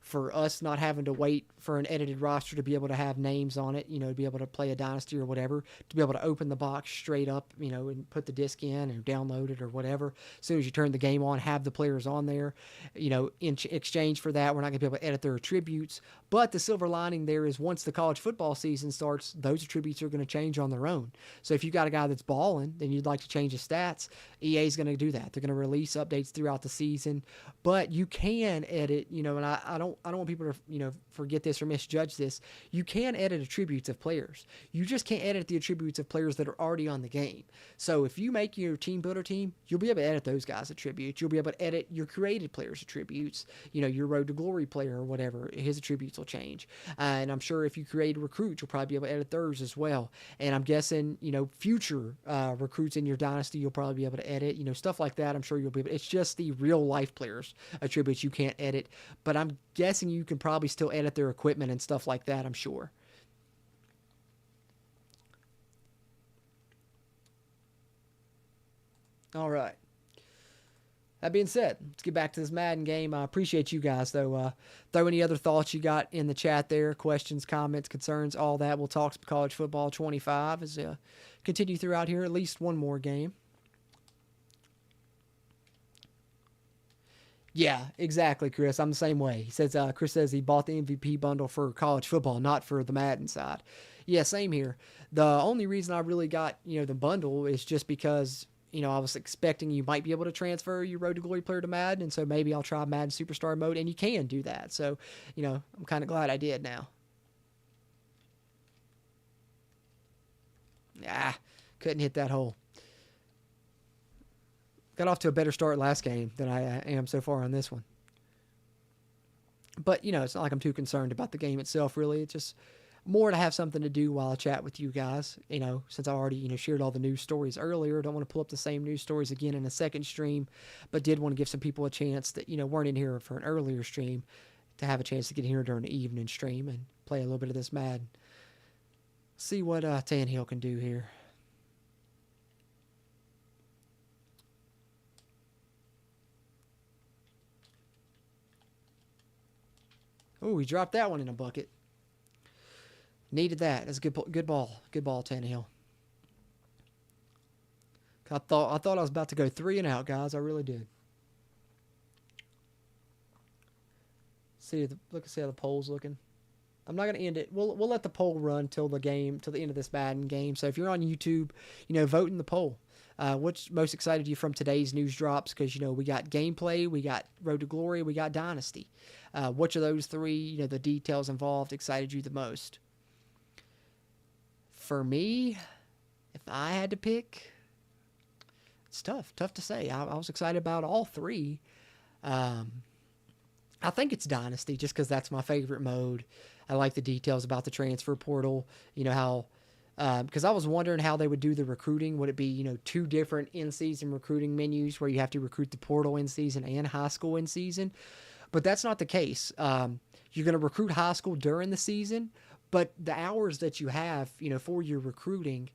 A: for us not having to wait for an edited roster to be able to have names on it, to be able to play a dynasty or whatever, to be able to open the box straight up, and put the disc in or download it or whatever. As soon as you turn the game on, have the players on there, in exchange for that, we're not going to be able to edit their attributes. But the silver lining there is, once the college football season starts, those attributes are going to change on their own. So if you got a guy that's balling, then you'd like to change his stats, EA is going to do that. They're going to release updates throughout the season, but you can edit, and I don't want people to, forget this or misjudge this. You can edit attributes of players. You just can't edit the attributes of players that are already on the game. So if you make your team builder team, you'll be able to edit those guys' attributes. You'll be able to edit your created players' attributes. Your Road to Glory player or whatever, his attributes will change. And I'm sure if you create a recruit, you'll probably be able to edit theirs as well. And I'm guessing, future recruits in your dynasty, you'll probably be able to edit, stuff like that. I'm sure you'll be able. It's just the real life players' attributes you can't edit, but I'm guessing you can probably still edit their equipment and stuff like that, I'm sure. All right. That being said, let's get back to this Madden game. I appreciate you guys, though. Throw any other thoughts you got in the chat there, questions, comments, concerns, all that. We'll talk college football 25 as continue throughout here, at least one more game. Yeah, exactly, Chris. I'm the same way. He says, Chris says he bought the MVP bundle for college football, not for the Madden side. Yeah, same here. The only reason I really got, the bundle is just because, I was expecting you might be able to transfer your Road to Glory player to Madden, and so maybe I'll try Madden Superstar mode, and you can do that. So, I'm kind of glad I did now. Couldn't hit that hole. Got off to a better start last game than I am so far on this one. But, it's not like I'm too concerned about the game itself, really. It's just more to have something to do while I chat with you guys. Since I already, shared all the news stories earlier, don't want to pull up the same news stories again in a second stream, but did want to give some people a chance that, weren't in here for an earlier stream to have a chance to get in here during the evening stream and play a little bit of this Madden. See what Tannehill can do here. Oh, he dropped that one in a bucket. Needed that. That's a good ball. Good ball, Tannehill. I thought I was about to go 3 and out, guys. I really did. See how the poll's looking. I'm not going to end it. We'll let the poll run till the end of this Madden game. So if you're on YouTube, vote in the poll. What's most excited you from today's news drops? Because, we got gameplay, we got Road to Glory, we got Dynasty. Which of those three, the details involved excited you the most? For me, if I had to pick, It's tough to say. I was excited about all three. Um, I think it's Dynasty just because that's my favorite mode. I like the details about the transfer portal. You know how, because I was wondering how they would do the recruiting. Would it be, two different in-season recruiting menus where you have to recruit the portal in season and high school in season? But that's not the case. You're going to recruit high school during the season, but the hours that you have, for your recruiting,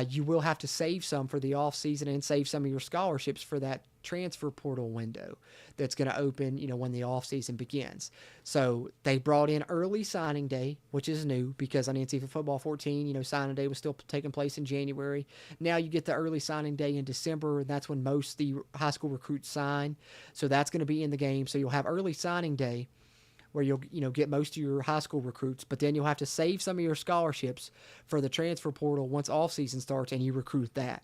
A: you will have to save some for the off season and save some of your scholarships for that transfer portal window that's going to open, when the off season begins. So they brought in early signing day, which is new because on NCAA Football 14, signing day was still taking place in January. Now you get the early signing day in December, and that's when most the high school recruits sign. So that's going to be in the game. So you'll have early signing day where you'll get most of your high school recruits, but then you'll have to save some of your scholarships for the transfer portal once off season starts, and you recruit that.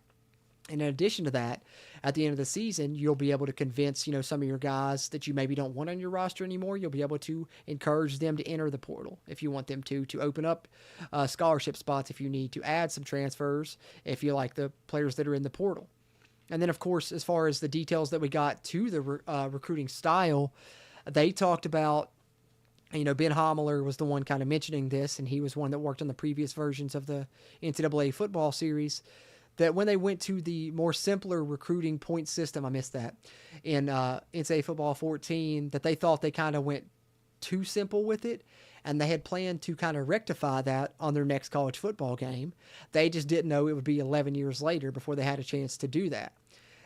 A: And in addition to that, at the end of the season, you'll be able to convince some of your guys that you maybe don't want on your roster anymore. You'll be able to encourage them to enter the portal if you want them to open up scholarship spots if you need to add some transfers if you like the players that are in the portal. And then, of course, as far as the details that we got to the recruiting style, they talked about. Ben Homeler was the one kind of mentioning this, and he was one that worked on the previous versions of the NCAA football series, that when they went to the more simpler recruiting point system, I missed that, in NCAA football 14, that they thought they kind of went too simple with it, and they had planned to kind of rectify that on their next college football game. They just didn't know it would be 11 years later before they had a chance to do that.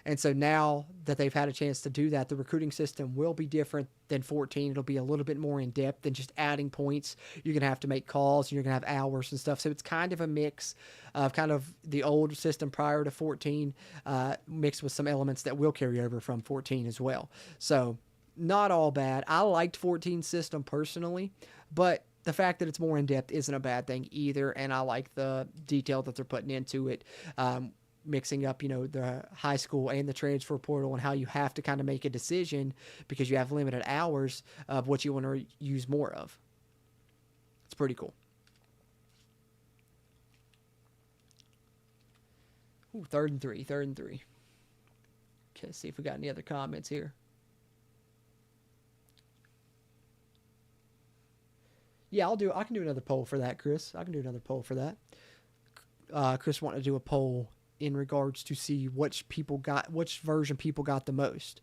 A: And so now that they've had a chance to do that, the recruiting system will be different than 14. It'll be a little bit more in depth than just adding points. You're going to have to make calls, and you're going to have hours and stuff. So it's kind of a mix of kind of the old system prior to 14, mixed with some elements that will carry over from 14 as well. So not all bad. I liked 14's system personally, but the fact that it's more in depth isn't a bad thing either. And I like the detail that they're putting into it. Mixing up, the high school and the transfer portal and how you have to kind of make a decision because you have limited hours of what you want to use more of. It's pretty cool. Ooh, third and three. Okay, let's see if we got any other comments here. Yeah, I can do another poll for that, Chris. I can do another poll for that. Chris wanted to do a poll in regards to see which version people got the most.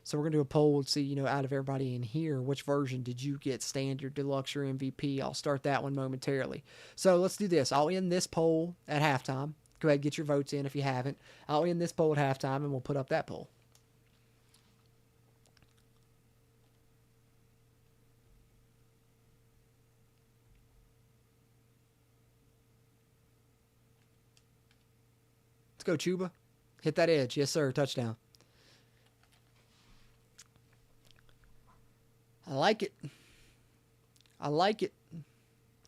A: So we're going to do a poll and see, out of everybody in here, which version did you get, standard, deluxe, or MVP? I'll start that one momentarily. So let's do this. I'll end this poll at halftime. Go ahead and get your votes in if you haven't. I'll end this poll at halftime and we'll put up that poll. Let's go, Chuba. Hit that edge. Yes, sir. Touchdown. I like it.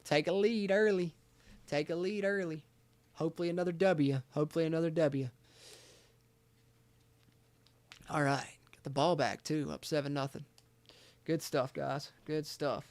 A: Take a lead early. Hopefully another W. All right. Got the ball back, too. Up 7-0. Good stuff, guys. Good stuff.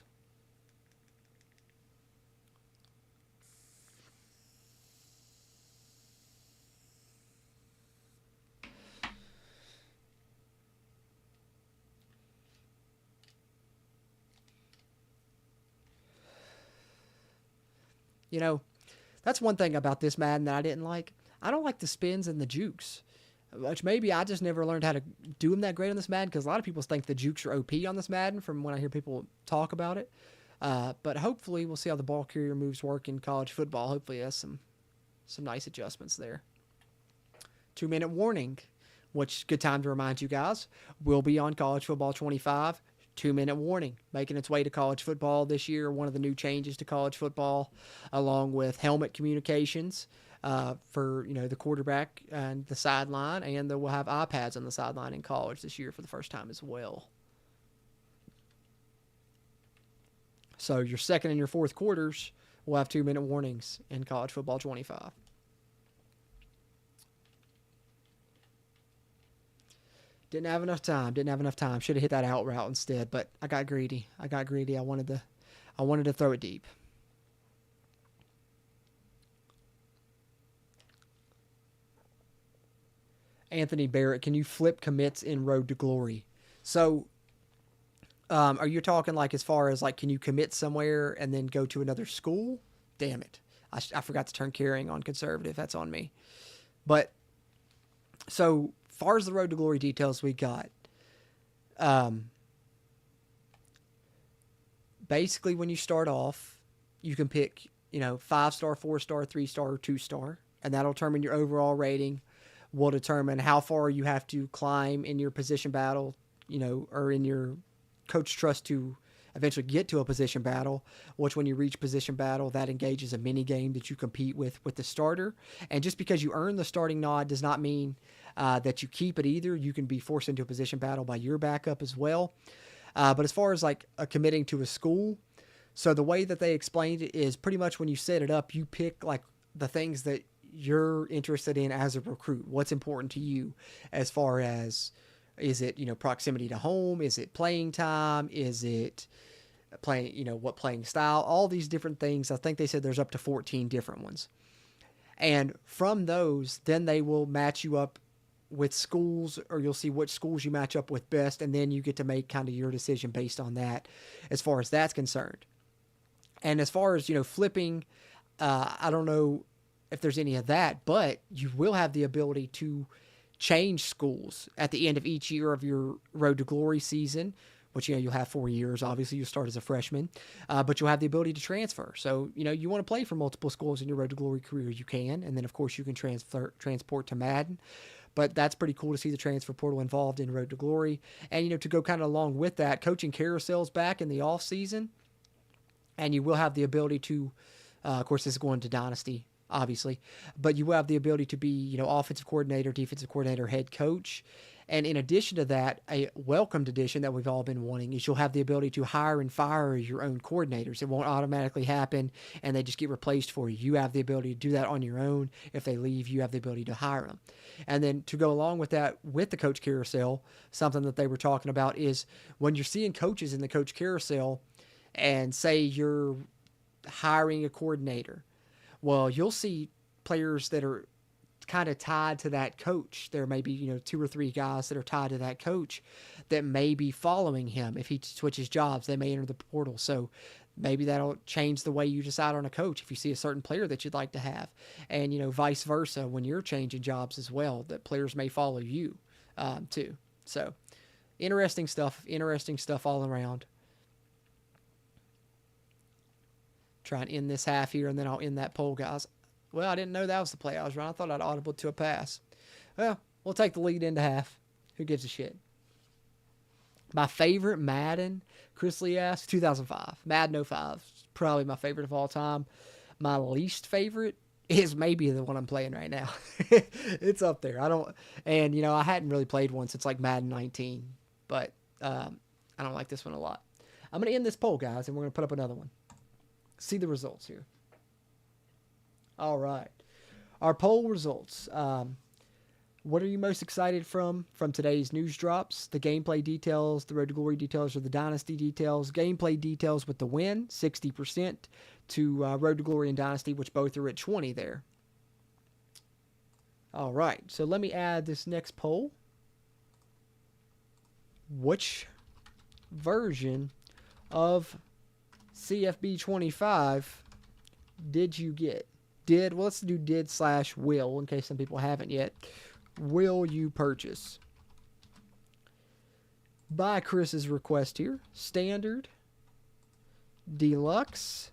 A: That's one thing about this Madden that I didn't like. I don't like the spins and the jukes, which maybe I just never learned how to do them that great on this Madden because a lot of people think the jukes are OP on this Madden from when I hear people talk about it. But hopefully we'll see how the ball carrier moves work in college football. Hopefully it has some nice adjustments there. 2-minute warning, which good time to remind you guys, will be on College Football 25. 2-minute warning, making its way to college football this year. One of the new changes to college football, along with helmet communications for the quarterback and the sideline, and we'll have iPads on the sideline in college this year for the first time as well. So your second and your fourth quarters will have 2-minute warnings in College Football 25. Didn't have enough time. Should have hit that out route instead, but I got greedy. I wanted to throw it deep. Anthony Barrett, can you flip commits in Road to Glory? So, are you talking like as far as like, can you commit somewhere and then go to another school? Damn it. I forgot to turn carrying on conservative. That's on me. But so far as the Road to Glory details we got, um, basically when you start off, you can pick, 5-star, 4-star, 3-star, or 2-star, and that'll determine your overall rating. Will determine how far you have to climb in your position battle, or in your coach trust to eventually get to a position battle, which when you reach position battle, that engages a mini game that you compete with the starter. And just because you earn the starting nod does not mean that you keep it either. You can be forced into a position battle by your backup as well. But as far as like committing to a school, so the way that they explained it is pretty much when you set it up, you pick like the things that you're interested in as a recruit. What's important to you as far as, is it, proximity to home? Is it playing time? Is it playing, what playing style? All these different things. I think they said there's up to 14 different ones. And from those, then they will match you up with schools, or you'll see which schools you match up with best, and then you get to make kind of your decision based on that as far as that's concerned. And as far as, flipping, I don't know if there's any of that, but you will have the ability to change schools at the end of each year of your Road to Glory season, which, you'll have 4 years. Obviously, you'll start as a freshman, but you'll have the ability to transfer. So, you want to play for multiple schools in your Road to Glory career, you can. And then, of course, you can transport to Madden. But that's pretty cool to see the transfer portal involved in Road to Glory. And, to go kind of along with that, coaching carousels back in the off season. And you will have the ability to, of course, this is going to Dynasty, obviously, but you will have the ability to be, offensive coordinator, defensive coordinator, head coach. And in addition to that, a welcomed addition that we've all been wanting is you'll have the ability to hire and fire your own coordinators. It won't automatically happen and they just get replaced for you. You have the ability to do that on your own. If they leave, you have the ability to hire them. And then to go along with that, with the coach carousel, something that they were talking about is when you're seeing coaches in the coach carousel and say you're hiring a coordinator, well, you'll see players that are kind of tied to that coach. There may be, 2 or 3 guys that are tied to that coach that may be following him. If he switches jobs, they may enter the portal. So maybe that'll change the way you decide on a coach if you see a certain player that you'd like to have. And, vice versa, when you're changing jobs as well, that players may follow you too. So interesting stuff all around. Try and end this half here, and then I'll end that poll, guys. Well, I didn't know that was the play I was running. I thought I'd audible to a pass. Well, we'll take the lead into half. Who gives a shit? My favorite Madden, Chris Lee asks, 2005. Madden 05. Probably my favorite of all time. My least favorite is maybe the one I'm playing right now. It's up there. I hadn't really played one since like Madden 19, but I don't like this one a lot. I'm going to end this poll, guys, and we're going to put up another one. See the results here. All right. Our poll results. What are you most excited from today's news drops? The gameplay details, the Road to Glory details, or the Dynasty details? Gameplay details with the win, 60%, to Road to Glory and Dynasty, which both are at 20 there. All right. So let me add this next poll. Which version of CFB 25 did you get? Let's do did/will in case some people haven't yet. Will you purchase? By Chris's request here, standard, deluxe,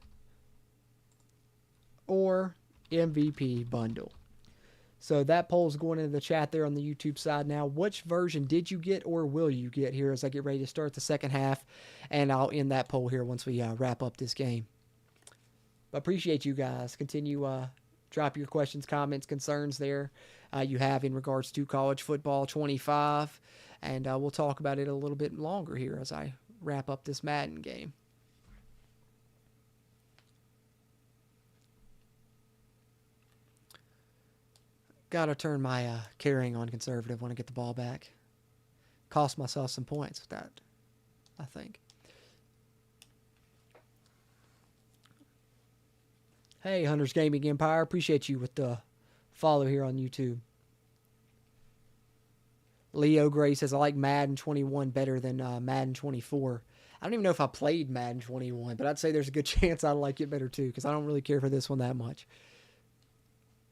A: or MVP bundle. So that poll's going into the chat there on the YouTube side now. Which version did you get or will you get here as I get ready to start the second half? And I'll end that poll here once we wrap up this game. But appreciate you guys. Continue drop your questions, comments, concerns there you have in regards to college football 25. And we'll talk about it a little bit longer here as I wrap up this Madden game. Got to turn my carrying on conservative when I get the ball back. Cost myself some points with that, I think. Hey, Hunter's Gaming Empire. Appreciate you with the follow here on YouTube. Leo Gray says, I like Madden 21 better than Madden 24. I don't even know if I played Madden 21, but I'd say there's a good chance I like it better too, because I don't really care for this one that much.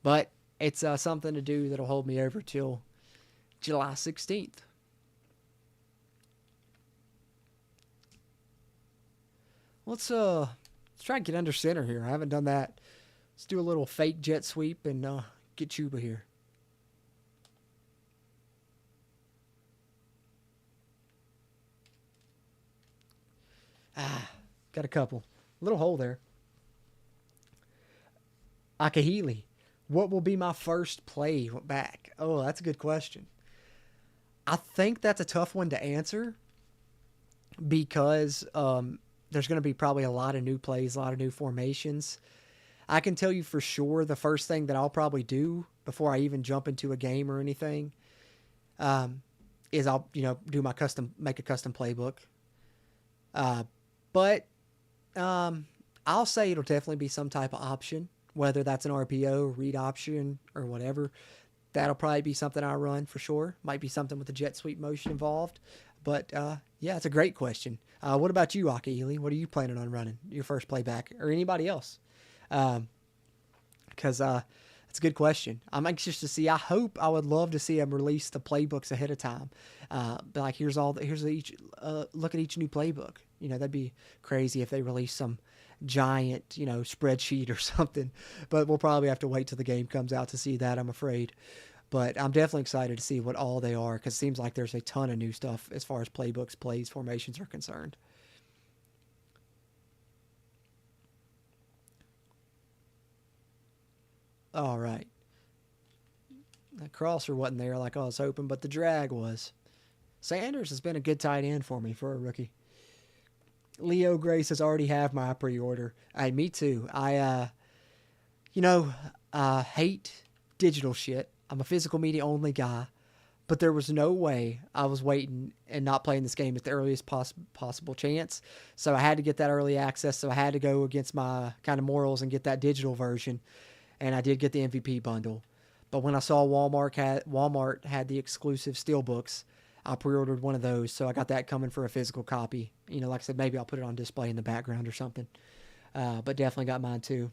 A: But it's something to do that'll hold me over till July 16th. Let's try and get under center here. I haven't done that. Let's do a little fake jet sweep and get Chuba here. Got a couple. Little hole there. Akahili. What will be my first play back? Oh, that's a good question. I think that's a tough one to answer because there's going to be probably a lot of new plays, a lot of new formations. I can tell you for sure the first thing that I'll probably do before I even jump into a game or anything is I'll make a custom playbook. But I'll say it'll definitely be some type of option, whether that's an RPO, read option, or whatever. That'll probably be something I run for sure. Might be something with the jet sweep motion involved. But yeah, it's a great question. What about you, Akili? What are you planning on running your first playback, or anybody else? Because it's a good question. I'm anxious to see. I would love to see them release the playbooks ahead of time. But like, here's each look at each new playbook. That'd be crazy if they release some giant, spreadsheet or something. But we'll probably have to wait till the game comes out to see that, I'm afraid. But I'm definitely excited to see what all they are, because it seems like there's a ton of new stuff as far as playbooks, plays, formations are concerned. All right. The crosser wasn't there like I was hoping, but the drag was. Sanders has been a good tight end for me for a rookie. Leo Grace has already have my pre-order. Me too. I hate digital shit. I'm a physical media only guy, but there was no way I was waiting and not playing this game at the earliest possible chance. So I had to get that early access. So I had to go against my kind of morals and get that digital version. And I did get the MVP bundle. But when I saw Walmart had the exclusive steelbooks, I pre-ordered one of those, so I got that coming for a physical copy. Like I said, maybe I'll put it on display in the background or something. But definitely got mine too.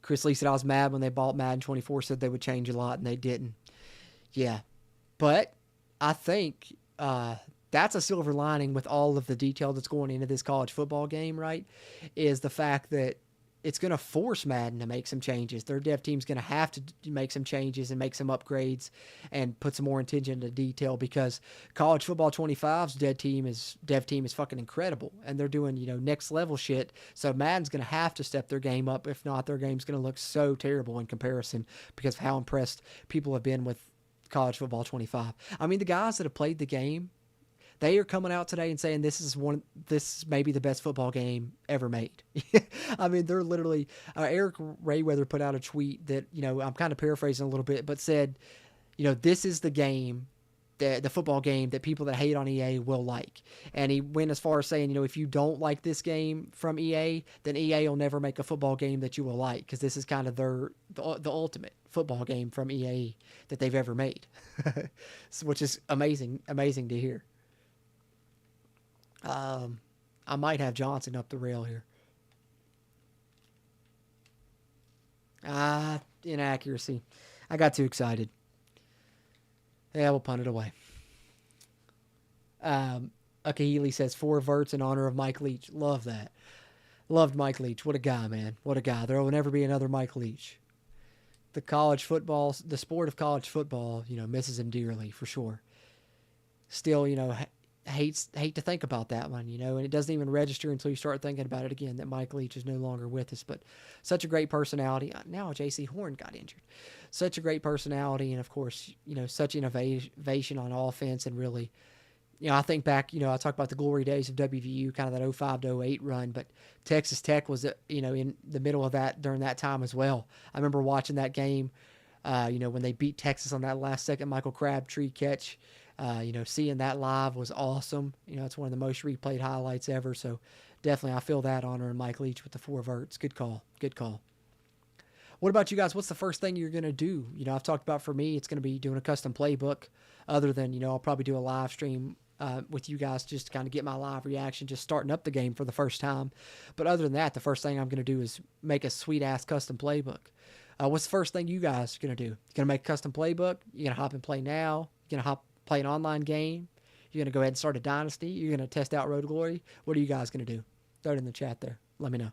A: Chris Lee said I was mad when they bought Madden 24, said they would change a lot, and they didn't. Yeah. But I think that's a silver lining with all of the detail that's going into this college football game, right? Is the fact that it's going to force Madden to make some changes. Their dev team's going to have to make some changes and make some upgrades and put some more attention to detail, because College Football 25's dev team is fucking incredible, and they're doing, next level shit. So Madden's going to have to step their game up. If not, their game's going to look so terrible in comparison because of how impressed people have been with College Football 25. I mean, the guys that have played the game, they are coming out today and saying this is maybe the best football game ever made. I mean, they're literally, Eric Rayweather put out a tweet that, I'm kind of paraphrasing a little bit, but said, this is the game, the football game that people that hate on EA will like. And he went as far as saying, if you don't like this game from EA, then EA will never make a football game that you will like, because this is kind of the ultimate football game from EA that they've ever made, which is amazing to hear. I might have Johnson up the rail here. Inaccuracy. I got too excited. Yeah, we'll punt it away. Akahili says 4 verts in honor of Mike Leach. Love that. Loved Mike Leach. What a guy, man. What a guy. There will never be another Mike Leach. The sport of college football, misses him dearly for sure. Still, hate to think about that one, and it doesn't even register until you start thinking about it again, that Mike Leach is no longer with us. But such a great personality. Now J.C. Horn got injured. Such a great personality, and of course, such innovation on offense, and really, I think back, I talk about the glory days of WVU, kind of that 05 to 08 run, but Texas Tech was, in the middle of that during that time as well. I remember watching that game, when they beat Texas on that last second Michael Crabtree catch. Seeing that live was awesome. It's one of the most replayed highlights ever. So definitely I feel that honor in Mike Leach with the 4 verts. Good call. What about you guys? What's the first thing you're going to do? I've talked about for me, it's going to be doing a custom playbook. Other than, I'll probably do a live stream with you guys just to kind of get my live reaction, just starting up the game for the first time. But other than that, the first thing I'm going to do is make a sweet ass custom playbook. What's the first thing you guys are going to do? You're going to make a custom playbook? You're going to hop and play now? You're going to play an online game? You're going to go ahead and start a dynasty? You're going to test out Road to Glory? What are you guys going to do? Throw it in the chat there. Let me know.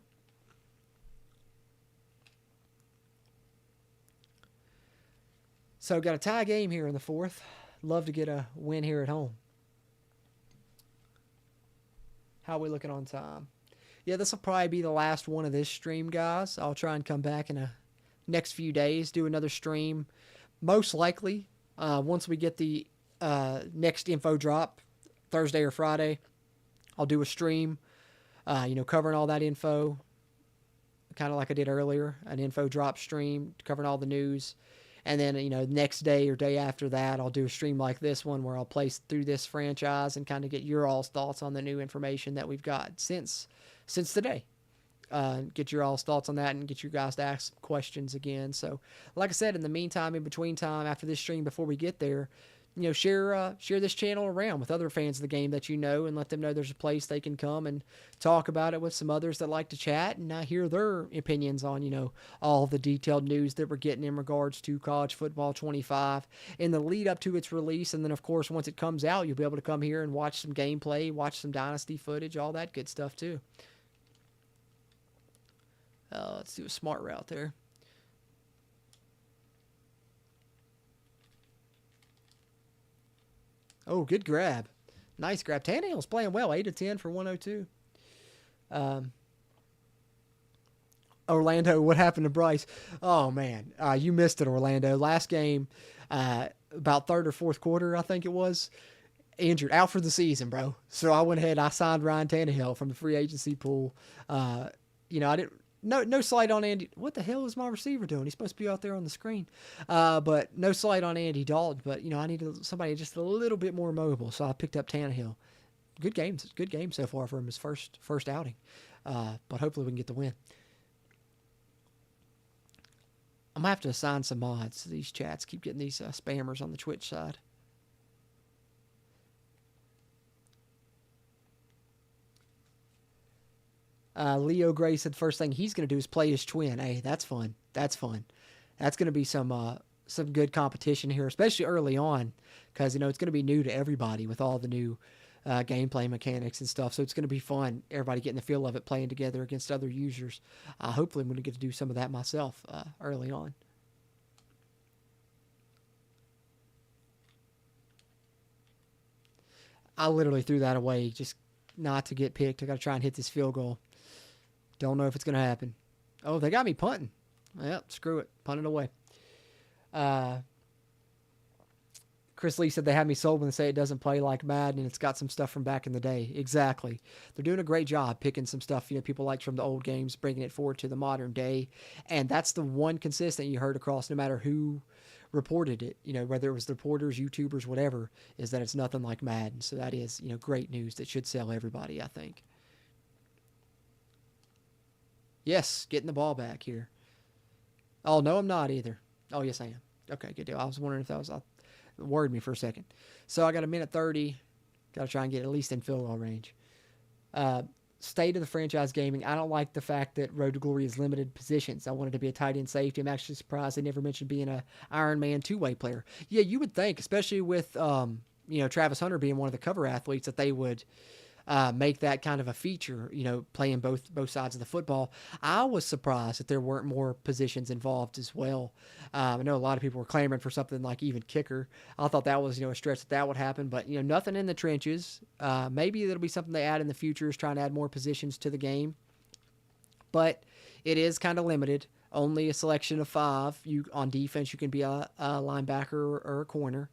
A: So got a tie game here in the fourth. Love to get a win here at home. How are we looking on time? Yeah, this will probably be the last one of this stream, guys. I'll try and come back in the next few days, do another stream. Most likely, once we get the next info drop, Thursday or Friday, I'll do a stream, covering all that info, kind of like I did earlier, an info drop stream, covering all the news. And then, next day or day after that, I'll do a stream like this one where I'll play through this franchise and kind of get your all's thoughts on the new information that we've got since today. Get your all's thoughts on that and get you guys to ask questions again. So, like I said, in the meantime, in between time, after this stream, before we get there, share this channel around with other fans of the game that and let them know there's a place they can come and talk about it with some others that like to chat and hear their opinions on, all the detailed news that we're getting in regards to College Football 25 in the lead up to its release. And then, of course, once it comes out, you'll be able to come here and watch some gameplay, watch some Dynasty footage, all that good stuff too. Let's do a smart route there. Oh, good grab. Nice grab. Tannehill's playing well. 8 of 10 for 102. Orlando, what happened to Bryce? Oh, man. You missed it, Orlando. Last game, about third or fourth quarter, I think it was, injured. Out for the season, bro. So I went ahead. I signed Ryan Tannehill from the free agency pool. I didn't. No slight on Andy. What the hell is my receiver doing? He's supposed to be out there on the screen. But no slight on Andy Dalton. But, I needed somebody just a little bit more mobile. So I picked up Tannehill. Good game so far from his first outing. But hopefully we can get the win. I'm going to have to assign some mods to these chats. Keep getting these spammers on the Twitch side. Leo Gray said the first thing he's going to do is play his twin. Hey, that's fun. That's fun. That's going to be some good competition here, especially early on, because it's going to be new to everybody with all the new gameplay mechanics and stuff. So it's going to be fun. Everybody getting the feel of it, playing together against other users. Hopefully, I'm going to get to do some of that myself early on. I literally threw that away just not to get picked. I got to try and hit this field goal. Don't know if it's going to happen. Oh, they got me punting. Well, screw it. Punt it away. Chris Lee said they had me sold when they say it doesn't play like Madden and it's got some stuff from back in the day. Exactly. They're doing a great job picking some stuff, people liked from the old games, bringing it forward to the modern day. And that's the one consistent you heard across no matter who reported it, whether it was the reporters, YouTubers, whatever, is that it's nothing like Madden. So that is, great news that should sell everybody, I think. Yes, getting the ball back here. Oh, no, I'm not either. Oh, yes, I am. Okay, good deal. I was wondering if that was... worried me for a second. So I got a minute 30. Got to try and get at least in field goal range. State of the franchise gaming. I don't like the fact that Road to Glory is limited positions. I wanted to be a tight end safety. I'm actually surprised they never mentioned being a Iron Man two-way player. Yeah, you would think, especially with Travis Hunter being one of the cover athletes, that they would make that kind of a feature, playing both sides of the football. I was surprised that there weren't more positions involved as well. I know a lot of people were clamoring for something like even kicker. I thought that was, a stretch that would happen, but, nothing in the trenches. Maybe it'll be something they add in the future, is trying to add more positions to the game. But it is kind of limited. Only a selection of 5. On defense, you can be a linebacker or a corner.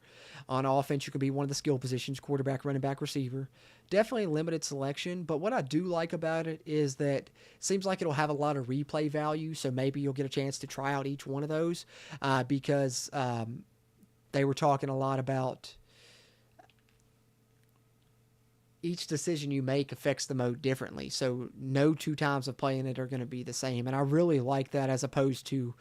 A: On offense, you can be one of the skill positions, quarterback, running back, receiver. Definitely limited selection, but what I do like about it is that it seems like it'll have a lot of replay value, so maybe you'll get a chance to try out each one of those because they were talking a lot about each decision you make affects the mode differently. So no 2 times of playing it are going to be the same. And I really like that, as opposed to,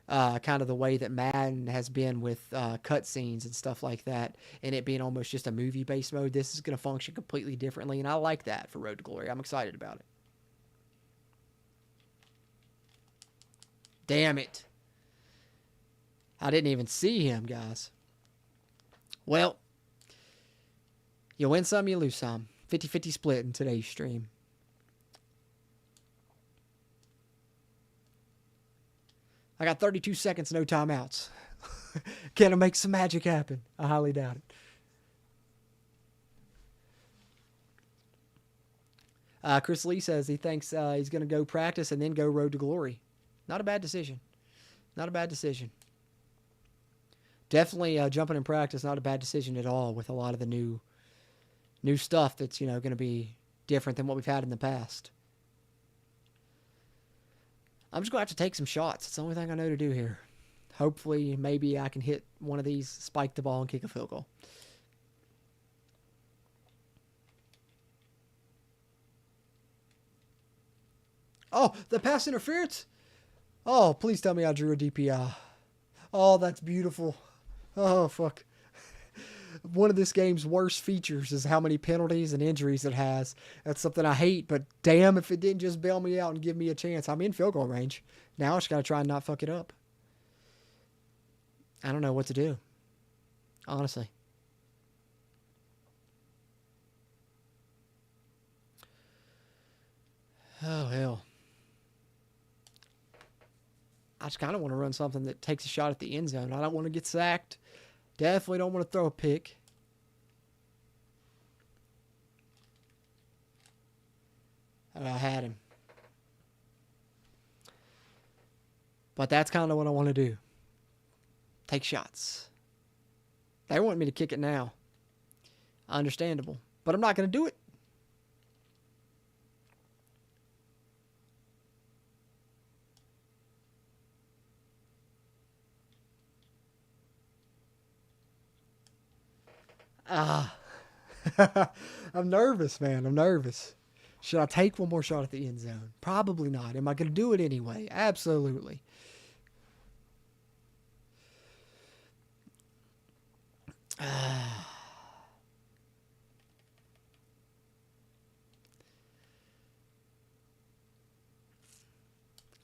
A: kind of the way that Madden has been with cutscenes and stuff like that, and it being almost just a movie-based mode. This is going to function completely differently, and I like that for Road to Glory. I'm excited about it. Damn it. I didn't even see him, guys. Well, you win some, you lose some. 50-50 split in today's stream. I got 32 seconds, no timeouts. Can I make some magic happen? I highly doubt it. Chris Lee says he thinks he's going to go practice and then go Road to Glory. Not a bad decision. Not a bad decision. Definitely jumping in practice, not a bad decision at all with a lot of the new stuff that's, going to be different than what we've had in the past. I'm just going to have to take some shots. It's the only thing I know to do here. Hopefully, maybe I can hit one of these, spike the ball, and kick a field goal. Oh, the pass interference? Oh, please tell me I drew a DPI. Oh, that's beautiful. Oh, fuck. One of this game's worst features is how many penalties and injuries it has. That's something I hate, but damn if it didn't just bail me out and give me a chance. I'm in field goal range. Now I just got to try and not fuck it up. I don't know what to do. Honestly. Oh, hell. I just kind of want to run something that takes a shot at the end zone. I don't want to get sacked. Definitely don't want to throw a pick. I had him. But that's kind of what I want to do. Take shots. They want me to kick it now. Understandable. But I'm not going to do it. I'm nervous, man. I'm nervous. Should I take one more shot at the end zone? Probably not. Am I going to do it anyway? Absolutely. I'm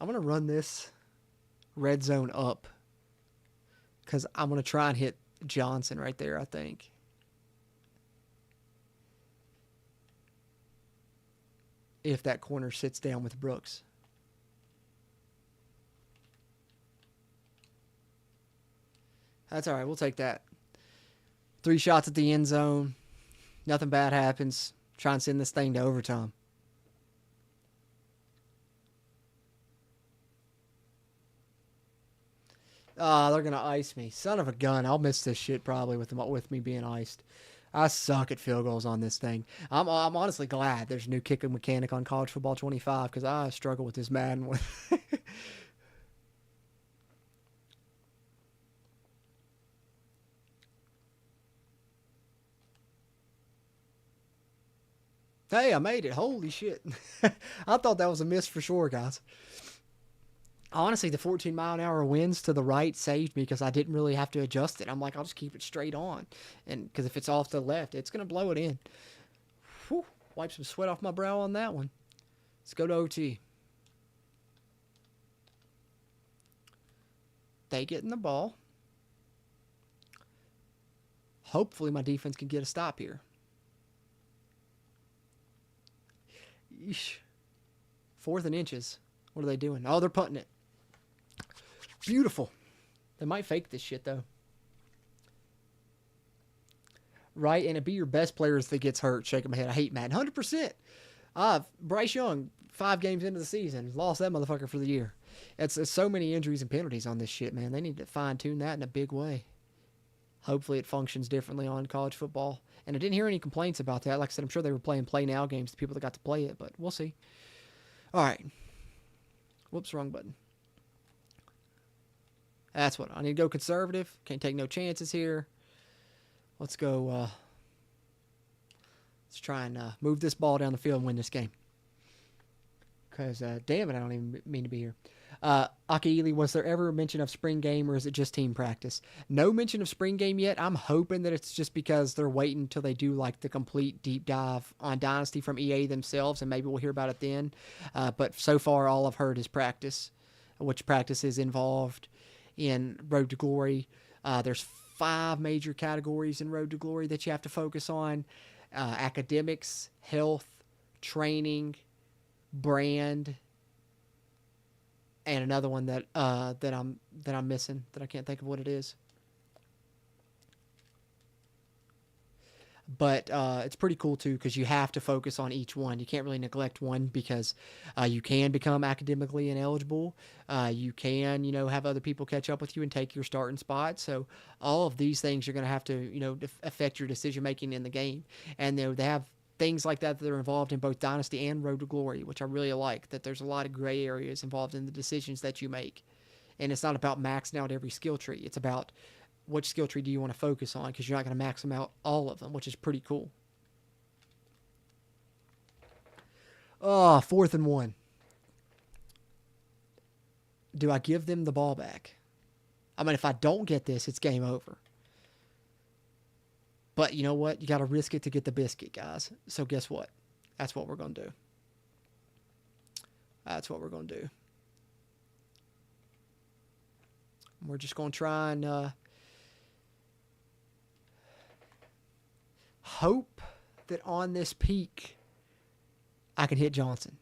A: going to run this red zone up because I'm going to try and hit Johnson right there, I think. If that corner sits down with Brooks. That's all right. We'll take that. 3 shots at the end zone. Nothing bad happens. Try and send this thing to overtime. They're going to ice me. Son of a gun. I'll miss this shit probably with me being iced. I suck at field goals on this thing. I'm honestly glad there's a new kicking mechanic on College Football 25 because I struggle with this Madden one. Hey, I made it. Holy shit. I thought that was a miss for sure, guys. Honestly, the 14-mile-an-hour winds to the right saved me because I didn't really have to adjust it. I'm like, I'll just keep it straight on. And because if it's off to the left, it's going to blow it in. Whew, wipe some sweat off my brow on that one. Let's go to OT. They getting the ball. Hopefully my defense can get a stop here. Yeesh. 4th and inches. What are they doing? Oh, they're punting it. Beautiful. They might fake this shit, though. Right? And it'd be your best players that gets hurt. Shaking my head. I hate Madden. 100%. Bryce Young, 5 games into the season, lost that motherfucker for the year. It's so many injuries and penalties on this shit, man. They need to fine-tune that in a big way. Hopefully it functions differently on college football. And I didn't hear any complaints about that. Like I said, I'm sure they were playing play now games, the people that got to play it, but we'll see. All right. Whoops, wrong button. That's what I need to go conservative. Can't take no chances here. Let's go. Let's try and move this ball down the field and win this game. Because, damn it, I don't even mean to be here. Akili, was there ever a mention of spring game or is it just team practice? No mention of spring game yet. I'm hoping that it's just because they're waiting until they do like the complete deep dive on Dynasty from EA themselves, and maybe we'll hear about it then. But so far, all I've heard is practice, which practice is involved in Road to Glory. There's 5 major categories in Road to Glory that you have to focus on: academics, health, training, brand, and another one that I'm missing that I can't think of what it is. But it's pretty cool too because you have to focus on each one. You can't really neglect one because you can become academically ineligible. You can, have other people catch up with you and take your starting spot. So all of these things you're going to have to, affect your decision making in the game. And they have things like that that are involved in both Dynasty and Road to Glory, which I really like. That there's a lot of gray areas involved in the decisions that you make, and it's not about maxing out every skill tree. It's about which skill tree do you want to focus on because you're not going to max them out all of them, which is pretty cool. Oh, 4th and 1. Do I give them the ball back? I mean, if I don't get this, it's game over. But you know what? You got to risk it to get the biscuit, guys. So guess what? That's what we're going to do. That's what we're going to do. We're just going to try and hope that on this peak I can hit Johnson.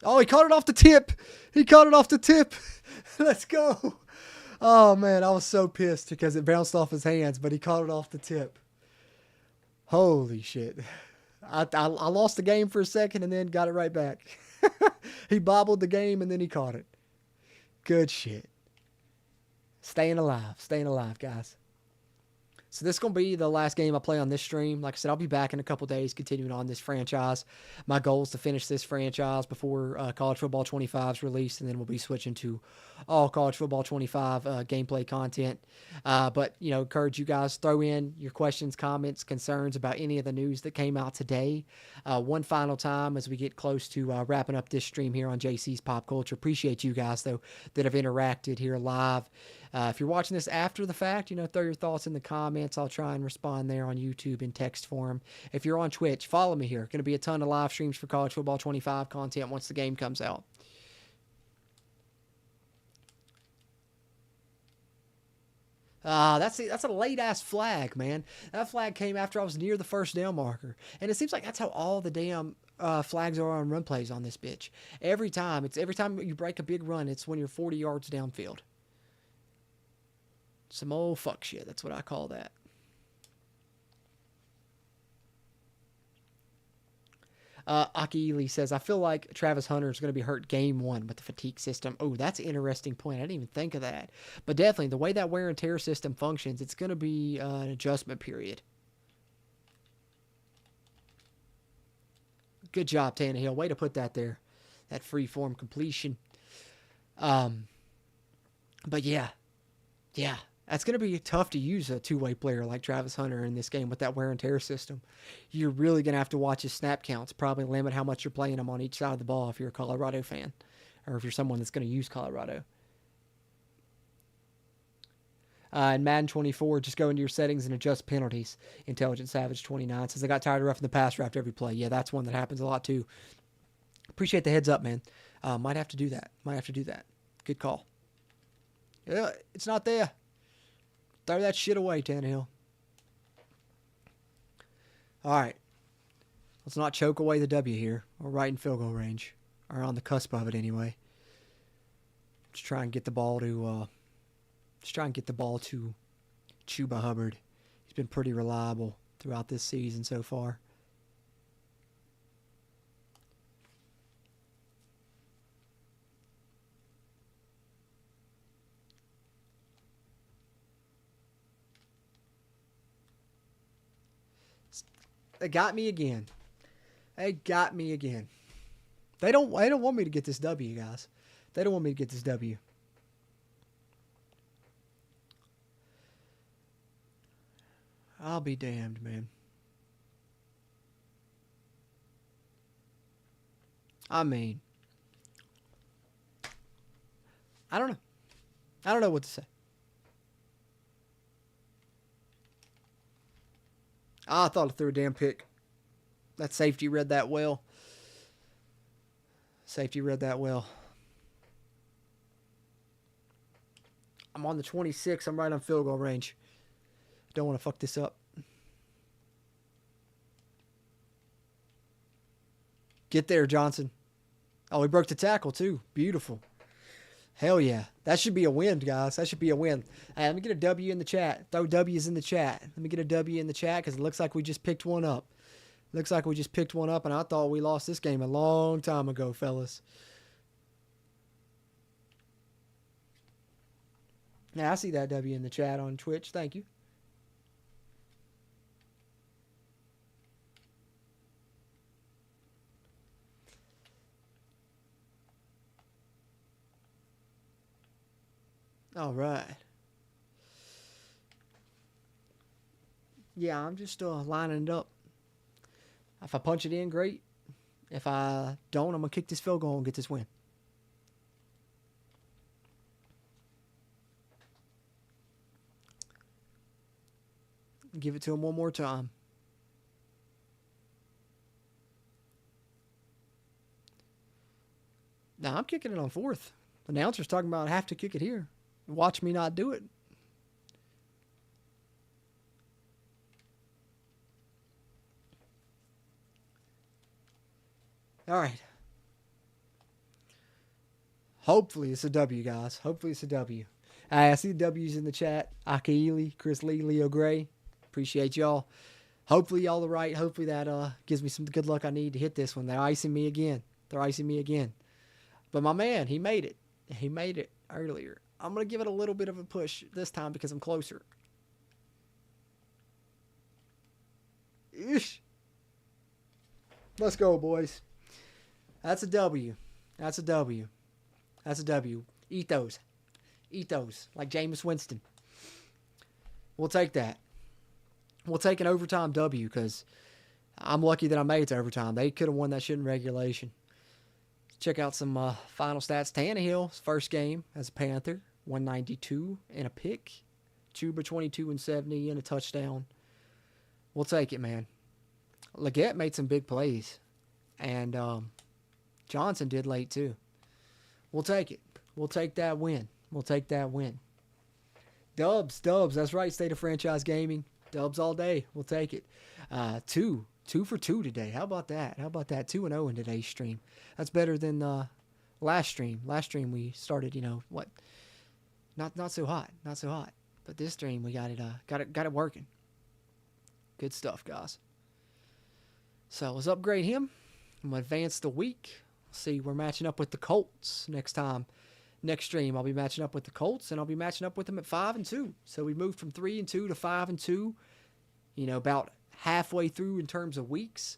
A: Oh, he caught it off the tip. He caught it off the tip. Let's go. Oh, man, I was so pissed because it bounced off his hands, but he caught it off the tip. Holy shit. I lost the game for a second and then got it right back. He bobbled the game and then he caught it. Good shit. Staying alive, guys. So this is going to be the last game I play on this stream. Like I said, I'll be back in a couple days continuing on this franchise. My goal is to finish this franchise before College Football 25 is released, and then we'll be switching to all College Football 25 gameplay content. But, encourage you guys, throw in your questions, comments, concerns about any of the news that came out today. One final time as we get close to wrapping up this stream here on JC's Pop Culture. Appreciate you guys, though, that have interacted here live. If you're watching this after the fact, throw your thoughts in the comments. I'll try and respond there on YouTube in text form. If you're on Twitch, follow me here. Going to be a ton of live streams for College Football 25 content once the game comes out. That's a late ass flag, man. That flag came after I was near the first down marker, and it seems like that's how all the damn flags are on run plays on this bitch. Every time you break a big run, it's when you're 40 yards downfield. Some old fuck shit. That's what I call that. Aki says, I feel like Travis Hunter is going to be hurt game 1 with the fatigue system. Oh, that's an interesting point. I didn't even think of that. But definitely, the way that wear and tear system functions, it's going to be an adjustment period. Good job, Tannehill. Way to put that there. That free form completion. But yeah. That's going to be tough to use a two-way player like Travis Hunter in this game with that wear and tear system. You're really going to have to watch his snap counts, probably limit how much you're playing him on each side of the ball if you're a Colorado fan or if you're someone that's going to use Colorado. In Madden 24, just go into your settings and adjust penalties. Intelligent Savage 29 says, I got tired of roughing the passer after every play. Yeah, that's one that happens a lot too. Appreciate the heads up, man. Might have to do that. Good call. Yeah, it's not there. Throw that shit away, Tannehill. All right. Let's not choke away the W here. We're right in field goal range. Or on the cusp of it anyway. Let's try and get the ball to Chuba Hubbard. He's been pretty reliable throughout this season so far. They got me again. They don't want me to get this W, guys. They don't want me to get this W. I'll be damned, man. I mean, I don't know. I don't know what to say. I thought I threw a damn pick. That safety read that well. Safety read that well. I'm on the 26. I'm right on field goal range. Don't want to fuck this up. Get there, Johnson. Oh, he broke the tackle, too. Beautiful. Hell yeah. That should be a win, guys. That should be a win. Hey, let me get a W in the chat. Throw W's in the chat. Let me get a W in the chat because it looks like we just picked one up. Looks like we just picked one up, and I thought we lost this game a long time ago, fellas. Yeah, I see that W in the chat on Twitch. Thank you. All right. Yeah, I'm just lining it up. If I punch it in, great. If I don't, I'm going to kick this field goal and get this win. Give it to him one more time. Now, I'm kicking it on fourth. The announcer's talking about I have to kick it here. Watch me not do it. All right. Hopefully it's a W, guys. Hopefully it's a W. I see the W's in the chat. Akaili, Chris Lee, Leo Gray. Appreciate y'all. Hopefully y'all are right. Hopefully that gives me some good luck I need to hit this one. They're icing me again. But my man, he made it. He made it earlier. I'm going to give it a little bit of a push this time because I'm closer. Ish. Let's go, boys. That's a W. That's a W. That's a W. Eat those. Eat those. Like Jameis Winston. We'll take that. We'll take an overtime W because I'm lucky that I made it to overtime. They could have won that shit in regulation. Check out some final stats. Tannehill's first game as a Panther. 192 and a pick. Chuba 22 and 70 and a touchdown. We'll take it, man. Leggett made some big plays. And Johnson did late too. We'll take it. We'll take that win. We'll take that win. Dubs. That's right, State of Franchise Gaming. Dubs all day. We'll take it. Two for two today. How about that? 2-0 in today's stream. That's better than last stream. Last stream we started, not so hot. But this stream we got it working. Good stuff, guys. So let's upgrade him. I'm gonna advance the week. See, we're matching up with the Colts next time. Next stream, I'll be matching up with the Colts, and I'll be matching up with them at 5-2. So we moved from 3-2 to 5-2. About halfway through in terms of weeks.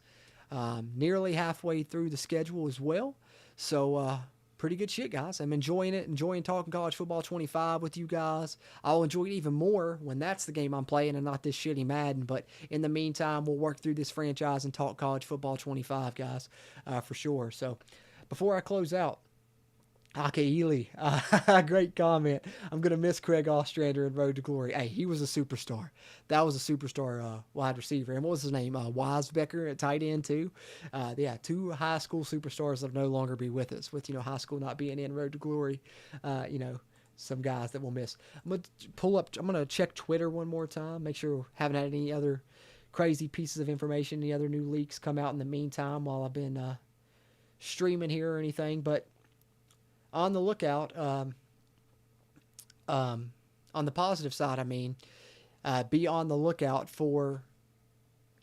A: Nearly halfway through the schedule as well. So pretty good shit, guys. I'm enjoying it. Enjoying talking college football 25 with you guys. I'll enjoy it even more when that's the game I'm playing and not this shitty Madden. But in the meantime, we'll work through this franchise and talk college football 25, guys, for sure. So before I close out, Akaili, great comment. I'm going to miss Craig Ostrander in Road to Glory. Hey, he was a superstar. That was a superstar wide receiver. And what was his name? Weisbecker at tight end, too. Yeah, two high school superstars that will no longer be with us. With, high school not being in Road to Glory, some guys that we'll miss. I'm going to check Twitter one more time. Make sure we haven't had any other crazy pieces of information, any other new leaks come out in the meantime while I've been streaming here or anything. But on the lookout, on the positive side, be on the lookout for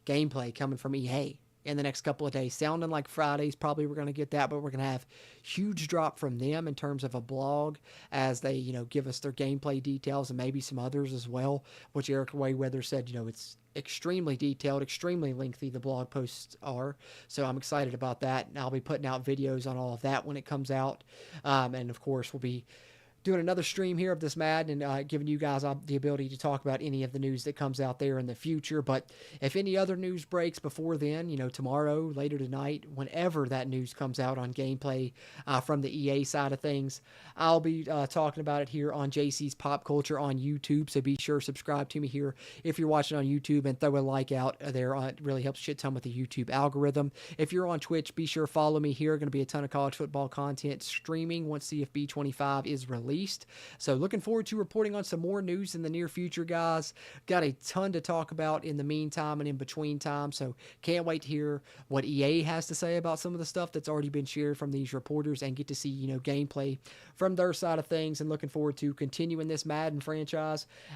A: gameplay coming from EA in the next couple of days. Sounding like Fridays, probably we're going to get that, but we're going to have huge drop from them in terms of a blog as they, give us their gameplay details and maybe some others as well, which Eric Wayweather said, it's extremely detailed, extremely lengthy, the blog posts are. So I'm excited about that. And I'll be putting out videos on all of that when it comes out. And of course, we'll be doing another stream here of this Madden and giving you guys the ability to talk about any of the news that comes out there in the future. But if any other news breaks before then, tomorrow, later tonight, whenever that news comes out on gameplay from the EA side of things, I'll be talking about it here on JC's Pop Culture on YouTube. So be sure to subscribe to me here if you're watching on YouTube and throw a like out there. It really helps shit ton with the YouTube algorithm. If you're on Twitch, be sure to follow me here. Going to be a ton of college football content streaming once CFB 25 is released. So looking forward to reporting on some more news in the near future, guys. Got a ton to talk about in the meantime and in between time. So can't wait to hear what EA has to say about some of the stuff that's already been shared from these reporters and get to see, gameplay from their side of things, and looking forward to continuing this Madden franchise